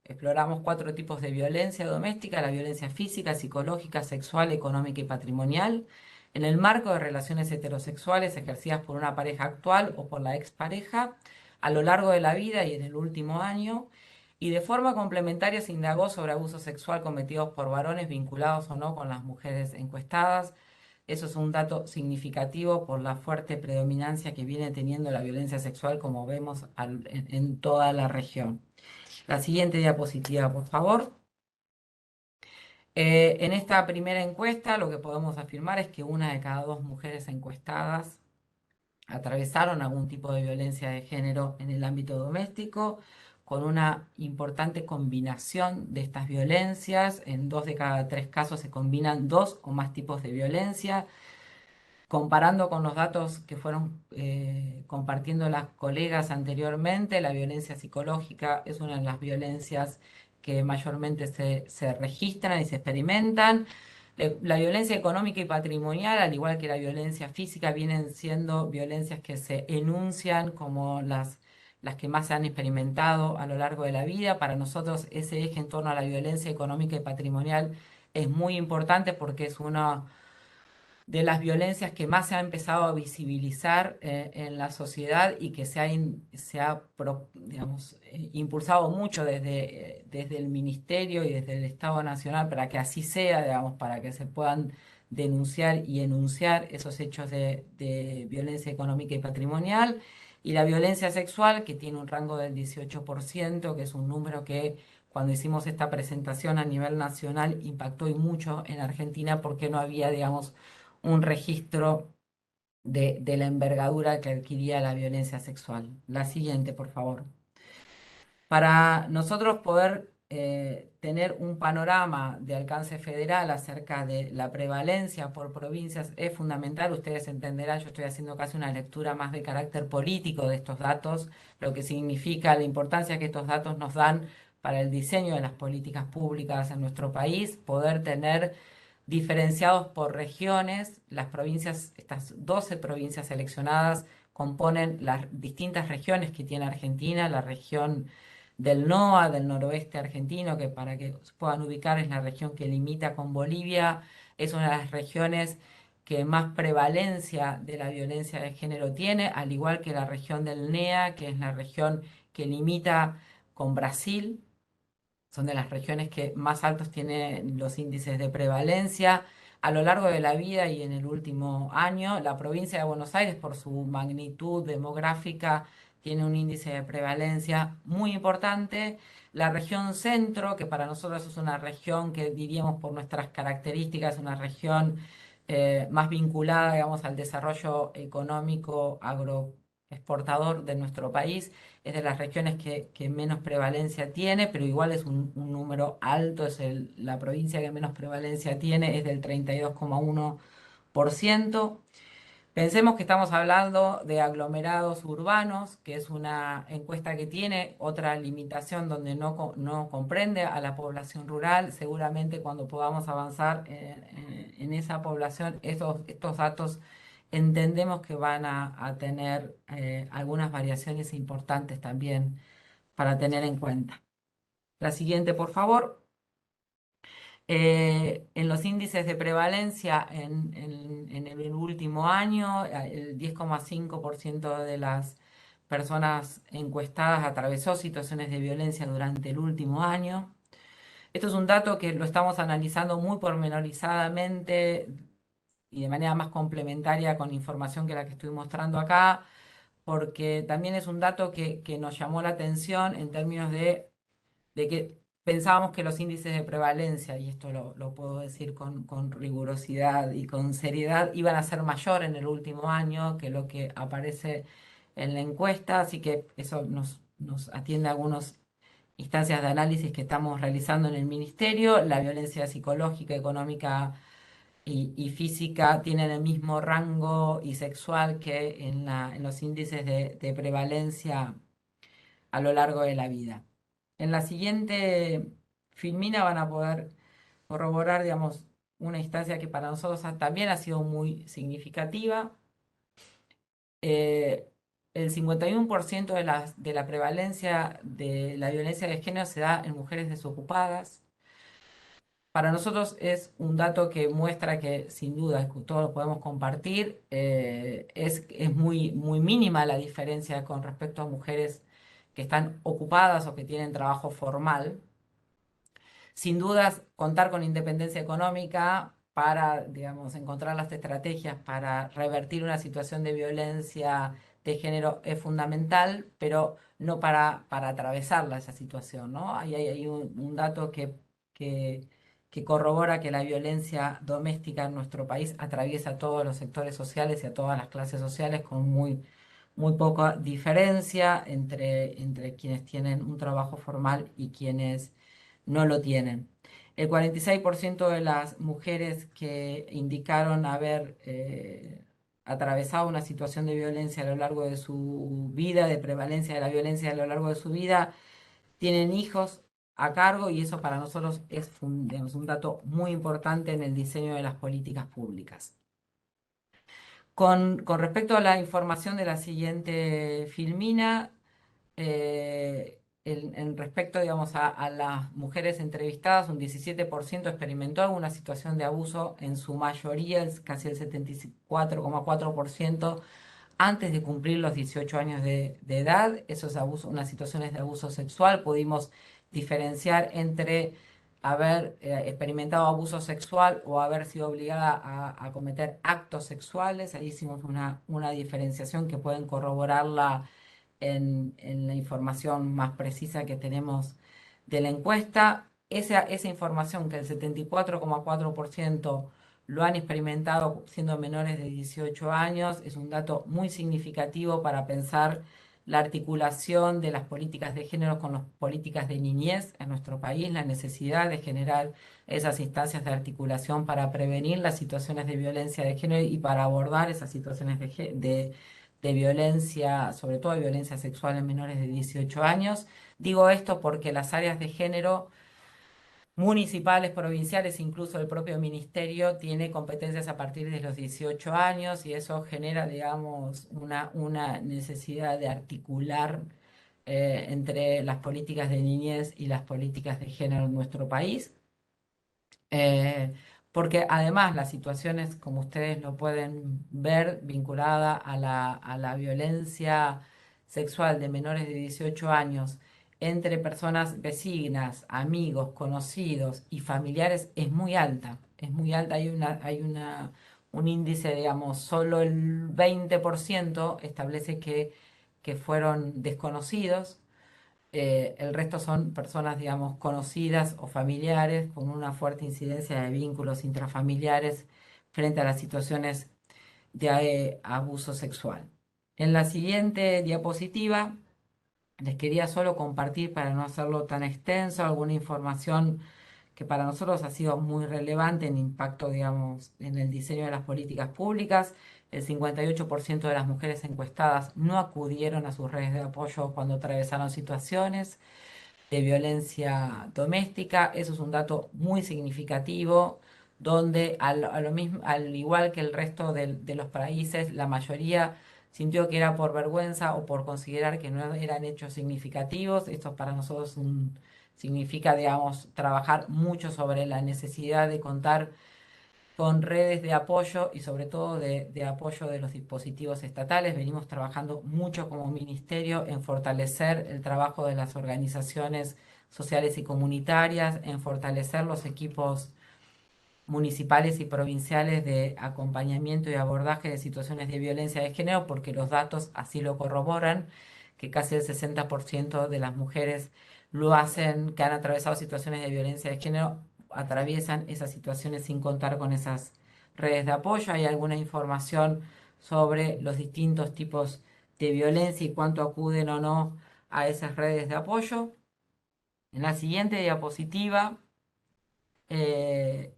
S7: Exploramos 4 tipos de violencia doméstica: la violencia física, psicológica, sexual, económica y patrimonial, en el marco de relaciones heterosexuales ejercidas por una pareja actual o por la expareja, a lo largo de la vida y en el último año. Y de forma complementaria se indagó sobre abuso sexual cometidos por varones vinculados o no con las mujeres encuestadas. Eso es un dato significativo por la fuerte predominancia que viene teniendo la violencia sexual, como vemos en toda la región. La siguiente diapositiva, por favor. En esta primera encuesta lo que podemos afirmar es que 1 de cada 2 mujeres encuestadas atravesaron algún tipo de violencia de género en el ámbito doméstico, con una importante combinación de estas violencias. En 2 de cada 3 casos se combinan 2 o más tipos de violencia. Comparando con los datos que fueron compartiendo las colegas anteriormente, la violencia psicológica es una de las violencias que mayormente se registran y se experimentan. La violencia económica y patrimonial, al igual que la violencia física, vienen siendo violencias que se enuncian como las que más se han experimentado a lo largo de la vida. Para nosotros ese eje en torno a la violencia económica y patrimonial es muy importante porque es una de las violencias que más se ha empezado a visibilizar en la sociedad y que se ha digamos, impulsado mucho desde el Ministerio y desde el Estado Nacional para que así sea, digamos, para que se puedan denunciar y enunciar esos hechos de violencia económica y patrimonial. Y la violencia sexual, que tiene un rango del 18%, que es un número que cuando hicimos esta presentación a nivel nacional impactó y mucho en Argentina porque no había, digamos, un registro de la envergadura que adquiría la violencia sexual. La siguiente, por favor. Para nosotros poder tener un panorama de alcance federal acerca de la prevalencia por provincias es fundamental. Ustedes entenderán, yo estoy haciendo casi una lectura más de carácter político de estos datos, lo que significa la importancia que estos datos nos dan para el diseño de las políticas públicas en nuestro país, poder tener diferenciados por regiones. Las provincias, estas 12 provincias seleccionadas, componen las distintas regiones que tiene Argentina. La región del NOA, del noroeste argentino, que para que se puedan ubicar es la región que limita con Bolivia, es una de las regiones que más prevalencia de la violencia de género tiene, al igual que la región del NEA, que es la región que limita con Brasil. Son de las regiones que más altos tienen los índices de prevalencia. A lo largo de la vida y en el último año, la provincia de Buenos Aires, por su magnitud demográfica, tiene un índice de prevalencia muy importante. La región centro, que para nosotros es una región que diríamos por nuestras características, una región más vinculada, digamos, al desarrollo económico exportador de nuestro país, es de las regiones que menos prevalencia tiene, pero igual es un número alto, es la provincia que menos prevalencia tiene, es del 32,1%. Pensemos que estamos hablando de aglomerados urbanos, que es una encuesta que tiene otra limitación donde no comprende a la población rural. Seguramente cuando podamos avanzar en esa población, estos datos entendemos que van a tener algunas variaciones importantes también para tener en cuenta. La siguiente, por favor. En los índices de prevalencia en el último año, el 10,5% de las personas encuestadas atravesó situaciones de violencia durante el último año. Esto es un dato que lo estamos analizando muy pormenorizadamente y de manera más complementaria con información que la que estoy mostrando acá, porque también es un dato que nos llamó la atención en términos de que pensábamos que los índices de prevalencia, y esto lo puedo decir con rigurosidad y con seriedad, iban a ser mayor en el último año que lo que aparece en la encuesta, así que eso nos atiende a algunas instancias de análisis que estamos realizando en el Ministerio. La violencia psicológica, económica y física tienen el mismo rango y sexual que en los índices de prevalencia a lo largo de la vida. En la siguiente filmina van a poder corroborar, digamos, una instancia que para nosotros también ha sido muy significativa. El 51% de la prevalencia de la violencia de género se da en mujeres desocupadas. Para nosotros es un dato que muestra que, sin duda, todos lo podemos compartir, es muy, muy mínima la diferencia con respecto a mujeres que están ocupadas o que tienen trabajo formal. Sin dudas, contar con independencia económica para, digamos, encontrar las estrategias para revertir una situación de violencia de género es fundamental, pero no para atravesarla esa situación, ¿no? Hay un dato que corrobora que la violencia doméstica en nuestro país atraviesa todos los sectores sociales y a todas las clases sociales con muy poca diferencia entre quienes tienen un trabajo formal y quienes no lo tienen. El 46% de las mujeres que indicaron haber atravesado una situación de violencia a lo largo de su vida, de prevalencia de la violencia a lo largo de su vida, tienen hijos a cargo y eso para nosotros es digamos, un dato muy importante en el diseño de las políticas públicas. Con respecto a la información de la siguiente filmina, en respecto, digamos, a las mujeres entrevistadas, un 17% experimentó alguna situación de abuso, en su mayoría, casi el 74,4%, antes de cumplir los 18 años de edad. Esos abusos, unas situaciones de abuso sexual, pudimos diferenciar entre haber experimentado abuso sexual o haber sido obligada a cometer actos sexuales. Ahí hicimos una diferenciación que pueden corroborarla en la información más precisa que tenemos de la encuesta. Esa información que el 74,4% lo han experimentado siendo menores de 18 años es un dato muy significativo para pensar la articulación de las políticas de género con las políticas de niñez en nuestro país, la necesidad de generar esas instancias de articulación para prevenir las situaciones de violencia de género y para abordar esas situaciones de violencia, sobre todo de violencia sexual en menores de 18 años. Digo esto porque las áreas de género municipales, provinciales, incluso el propio ministerio tiene competencias a partir de los 18 años y eso genera, digamos, una necesidad de articular entre las políticas de niñez y las políticas de género en nuestro país. Porque además las situaciones, como ustedes lo pueden ver, vinculada a la violencia sexual de menores de 18 años entre personas vecinas, amigos, conocidos y familiares es muy alta. Es muy alta, un índice, digamos, solo el 20% establece que fueron desconocidos. El resto son personas, digamos, conocidas o familiares con una fuerte incidencia de vínculos intrafamiliares frente a las situaciones de abuso sexual. En la siguiente diapositiva les quería solo compartir, para no hacerlo tan extenso, alguna información que para nosotros ha sido muy relevante en impacto, digamos, en el diseño de las políticas públicas. El 58% de las mujeres encuestadas no acudieron a sus redes de apoyo cuando atravesaron situaciones de violencia doméstica. Eso es un dato muy significativo, donde al igual que el resto de los países, la mayoría sintió que era por vergüenza o por considerar que no eran hechos significativos. Esto para nosotros significa, digamos, trabajar mucho sobre la necesidad de contar con redes de apoyo y sobre todo de apoyo de los dispositivos estatales. Venimos trabajando mucho como ministerio en fortalecer el trabajo de las organizaciones sociales y comunitarias, en fortalecer los equipos municipales y provinciales de acompañamiento y abordaje de situaciones de violencia de género, porque los datos así lo corroboran, que casi el 60% de las mujeres lo hacen, que han atravesado situaciones de violencia de género, atraviesan esas situaciones sin contar con esas redes de apoyo. Hay alguna información sobre los distintos tipos de violencia y cuánto acuden o no a esas redes de apoyo. En la siguiente diapositiva,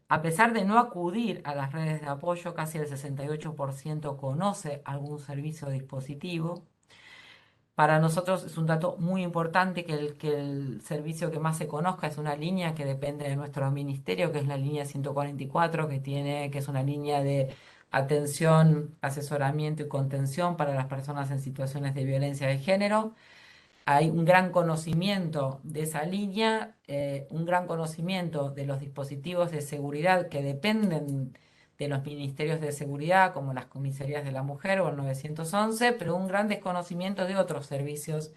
S7: a pesar de no acudir a las redes de apoyo, casi el 68% conoce algún servicio o dispositivo. Para nosotros es un dato muy importante que el servicio que más se conozca es una línea que depende de nuestro ministerio, que es la línea 144, que es una línea de atención, asesoramiento y contención para las personas en situaciones de violencia de género. Hay un gran conocimiento de esa línea, un gran conocimiento de los dispositivos de seguridad que dependen de los ministerios de seguridad, como las comisarías de la mujer o el 911, pero un gran desconocimiento de otros servicios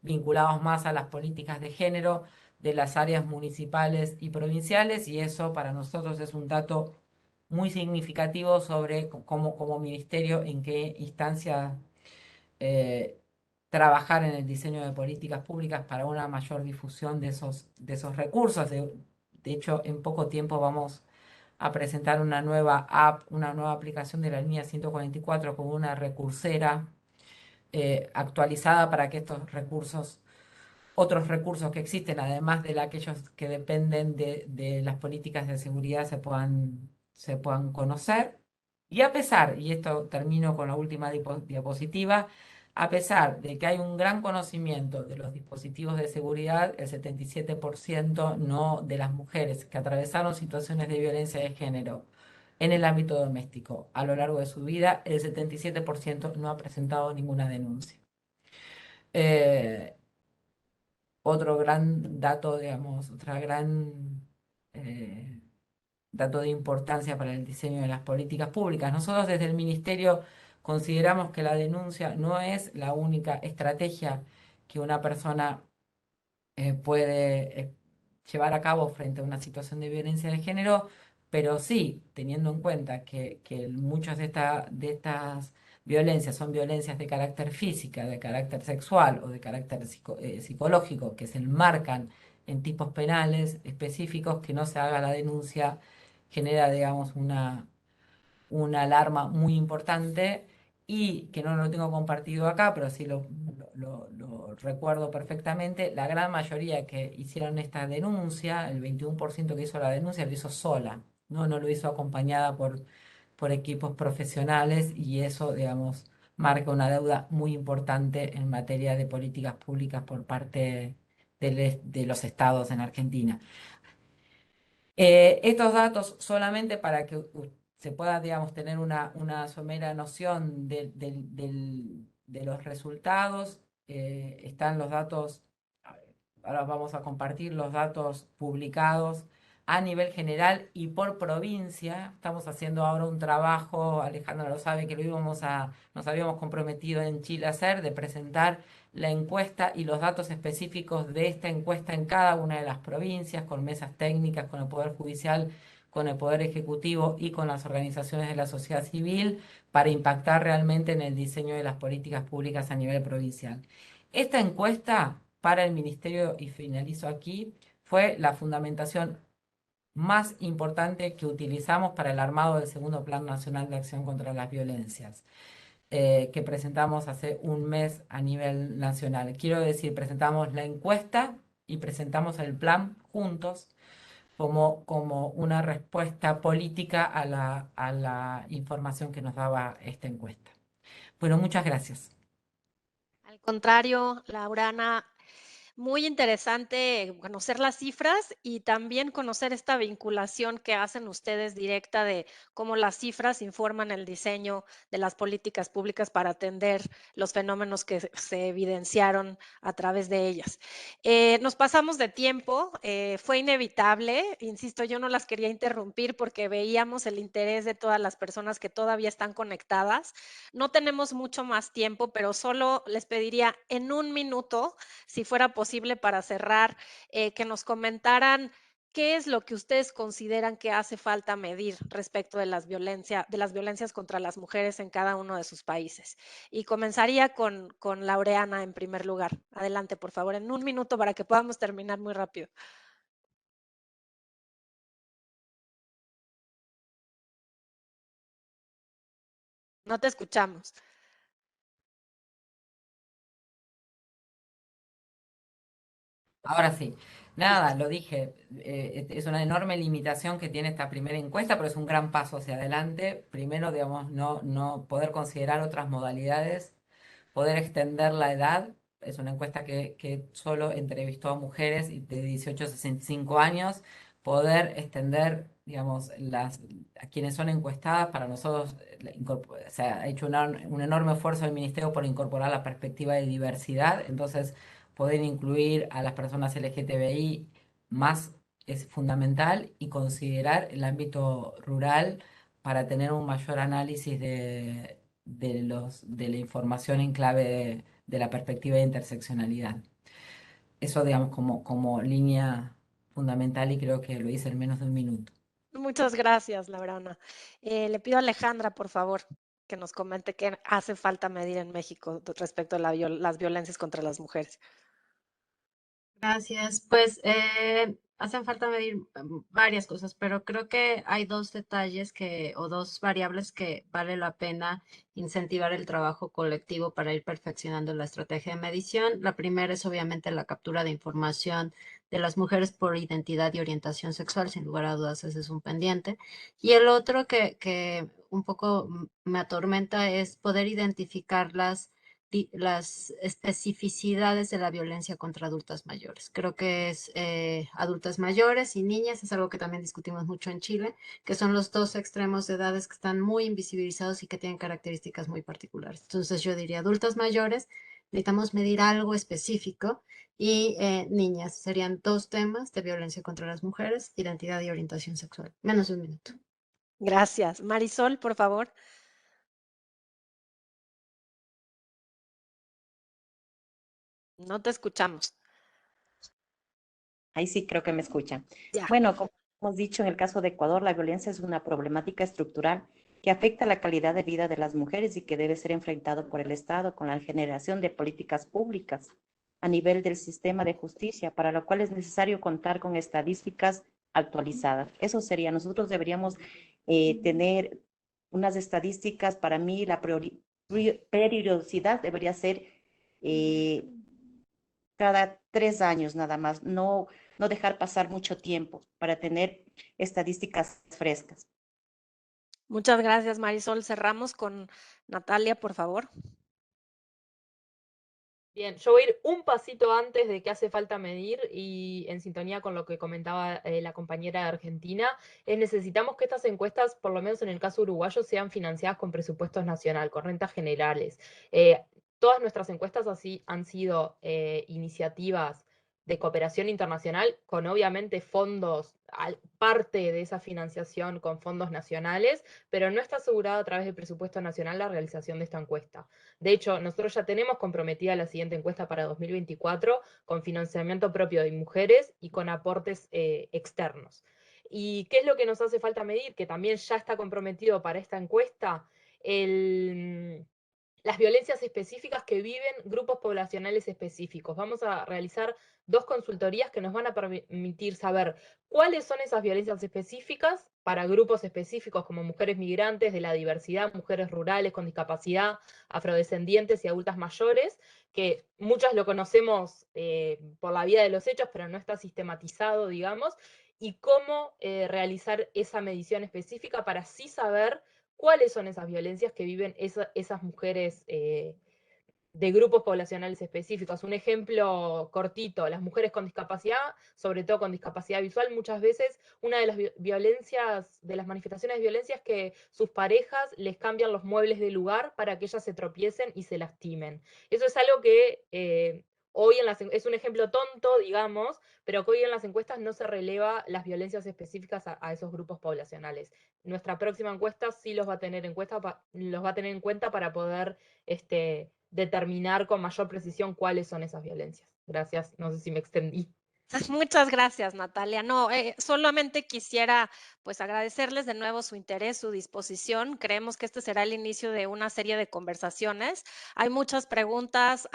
S7: vinculados más a las políticas de género de las áreas municipales y provinciales, y eso para nosotros es un dato muy significativo sobre como ministerio en qué instancia trabajar en el diseño de políticas públicas para una mayor difusión de esos recursos. De hecho, en poco tiempo vamos a presentar una nueva app, una nueva aplicación de la línea 144 con una recursera actualizada para que estos recursos, otros recursos que existen, además de aquellos que dependen de las políticas de seguridad, se puedan conocer. Y esto termino con la última diapositiva, a pesar de que hay un gran conocimiento de los dispositivos de seguridad, el 77% no de las mujeres que atravesaron situaciones de violencia de género en el ámbito doméstico a lo largo de su vida, el 77% no ha presentado ninguna denuncia. Otro gran dato, digamos, otra gran dato de importancia para el diseño de las políticas públicas. Nosotros desde el Ministerio consideramos que la denuncia no es la única estrategia que una persona puede llevar a cabo frente a una situación de violencia de género, pero sí, teniendo en cuenta que muchas de estas violencias son violencias de carácter física, de carácter sexual o de carácter psicológico, que se enmarcan en tipos penales específicos, que no se haga la denuncia genera, digamos, una alarma muy importante y que no lo tengo compartido acá, pero sí lo recuerdo perfectamente. La gran mayoría que hicieron esta denuncia, el 21% que hizo la denuncia, lo hizo sola, no lo hizo acompañada por equipos profesionales, y eso, digamos, marca una deuda muy importante en materia de políticas públicas por parte de los estados en Argentina. Estos datos, solamente para que se pueda, digamos, tener una somera noción de los resultados, están los datos. Ahora vamos a compartir los datos publicados a nivel general y por provincia. Estamos haciendo ahora un trabajo, Alejandra lo sabe, que nos habíamos comprometido en Chile a hacer, de presentar la encuesta y los datos específicos de esta encuesta en cada una de las provincias, con mesas técnicas, con el Poder Judicial, con el Poder Ejecutivo y con las organizaciones de la sociedad civil, para impactar realmente en el diseño de las políticas públicas a nivel provincial. Esta encuesta para el Ministerio, y finalizo aquí, fue la fundamentación más importante que utilizamos para el armado del segundo Plan Nacional de Acción contra las Violencias. que presentamos hace un mes a nivel nacional. Quiero decir, presentamos la encuesta y presentamos el plan juntos como una respuesta política a la información que nos daba esta encuesta. Bueno, muchas gracias.
S1: Al contrario, Laurana, muy interesante conocer las cifras y también conocer esta vinculación que hacen ustedes directa de cómo las cifras informan el diseño de las políticas públicas para atender los fenómenos que se evidenciaron a través de ellas. Nos pasamos de tiempo, fue inevitable, insisto, yo no las quería interrumpir porque veíamos el interés de todas las personas que todavía están conectadas. No tenemos mucho más tiempo, pero solo les pediría en un minuto, si fuera posible para cerrar, que nos comentaran qué es lo que ustedes consideran que hace falta medir respecto de de las violencias contra las mujeres en cada uno de sus países. Y comenzaría con Laureana en primer lugar. Adelante, por favor, en un minuto para que podamos terminar muy rápido. No te escuchamos.
S7: Ahora sí, nada, lo dije, es una enorme limitación que tiene esta primera encuesta, pero es un gran paso hacia adelante. Primero, digamos, no poder considerar otras modalidades, poder extender la edad. Es una encuesta que solo entrevistó a mujeres de 18 a 65 años, poder extender, digamos, a quienes son encuestadas. Para nosotros se ha hecho un enorme esfuerzo del Ministerio por incorporar la perspectiva de diversidad, entonces poder incluir a las personas LGTBI más es fundamental, y considerar el ámbito rural para tener un mayor análisis de la información en clave de la perspectiva de interseccionalidad. Eso, digamos, como línea fundamental, y creo que lo hice en menos de un minuto.
S1: Muchas gracias, Laurana. Le pido a Alejandra, por favor, que nos comente qué hace falta medir en México respecto a las violencias contra las mujeres.
S4: Gracias. Pues hacen falta medir varias cosas, pero creo que hay dos detalles o dos variables que vale la pena incentivar el trabajo colectivo para ir perfeccionando la estrategia de medición. La primera es obviamente la captura de información de las mujeres por identidad y orientación sexual, sin lugar a dudas, ese es un pendiente. Y el otro que un poco me atormenta es poder identificar las especificidades de la violencia contra adultas mayores. Creo que es adultas mayores y niñas, es algo que también discutimos mucho en Chile, que son los dos extremos de edades que están muy invisibilizados y que tienen características muy particulares. Entonces yo diría adultas mayores, necesitamos medir algo específico, y niñas, serían dos temas de violencia contra las mujeres, identidad y orientación sexual. Menos de un minuto.
S1: Gracias. Marisol, por favor. No te escuchamos.
S6: Ahí sí creo que me escuchan.
S1: Ya.
S6: Bueno, como hemos dicho, en el caso de Ecuador, la violencia es una problemática estructural que afecta la calidad de vida de las mujeres y que debe ser enfrentado por el Estado con la generación de políticas públicas a nivel del sistema de justicia, para lo cual es necesario contar con estadísticas actualizadas. Eso sería, nosotros deberíamos tener unas estadísticas. Para mí la periodicidad debería ser cada 3 años nada más, no dejar pasar mucho tiempo para tener estadísticas frescas.
S1: Muchas gracias, Marisol. Cerramos con Natalia, por favor.
S5: Bien, yo voy a ir un pasito antes de qué hace falta medir, y en sintonía con lo que comentaba la compañera de Argentina, necesitamos que estas encuestas, por lo menos en el caso uruguayo, sean financiadas con presupuestos nacional, con rentas generales. Todas nuestras encuestas así han sido iniciativas de cooperación internacional, con obviamente fondos, parte de esa financiación con fondos nacionales, pero no está asegurada a través del presupuesto nacional la realización de esta encuesta. De hecho, nosotros ya tenemos comprometida la siguiente encuesta para 2024 con financiamiento propio de mujeres y con aportes externos. ¿Y qué es lo que nos hace falta medir? Que también ya está comprometido para esta encuesta las violencias específicas que viven grupos poblacionales específicos. Vamos a realizar 2 consultorías que nos van a permitir saber cuáles son esas violencias específicas para grupos específicos como mujeres migrantes, de la diversidad, mujeres rurales con discapacidad, afrodescendientes y adultas mayores, que muchas lo conocemos por la vía de los hechos, pero no está sistematizado, digamos, y cómo realizar esa medición específica para así saber cuáles son esas violencias que viven esas mujeres de grupos poblacionales específicos. Un ejemplo cortito, las mujeres con discapacidad, sobre todo con discapacidad visual, muchas veces una de las violencias, de las manifestaciones de violencia es que sus parejas les cambian los muebles de lugar para que ellas se tropiecen y se lastimen. Eso es algo que hoy es un ejemplo tonto, digamos, pero que hoy en las encuestas no se releva las violencias específicas a esos grupos poblacionales. Nuestra próxima encuesta sí los va a tener en cuenta para poder determinar con mayor precisión cuáles son esas violencias. Gracias, no sé si me extendí.
S1: Muchas gracias, Natalia. No, solamente quisiera pues agradecerles de nuevo su interés, su disposición. Creemos que este será el inicio de una serie de conversaciones. Hay muchas preguntas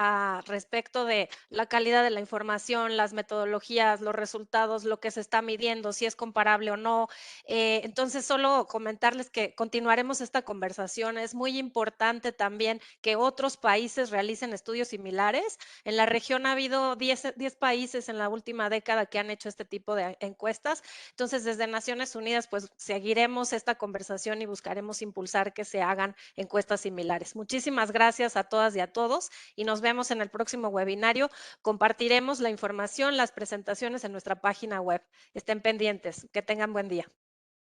S1: respecto de la calidad de la información, las metodologías, los resultados, lo que se está midiendo, si es comparable o no. Entonces, solo comentarles que continuaremos esta conversación. Es muy importante también que otros países realicen estudios similares. En la región ha habido 10 países en la última década que han hecho este tipo de encuestas. Entonces, desde Naciones Unidas, pues seguiremos esta conversación y buscaremos impulsar que se hagan encuestas similares. Muchísimas gracias a todas y a todos y nos vemos en el próximo webinario. Compartiremos la información, las presentaciones en nuestra página web. Estén pendientes. Que tengan buen día.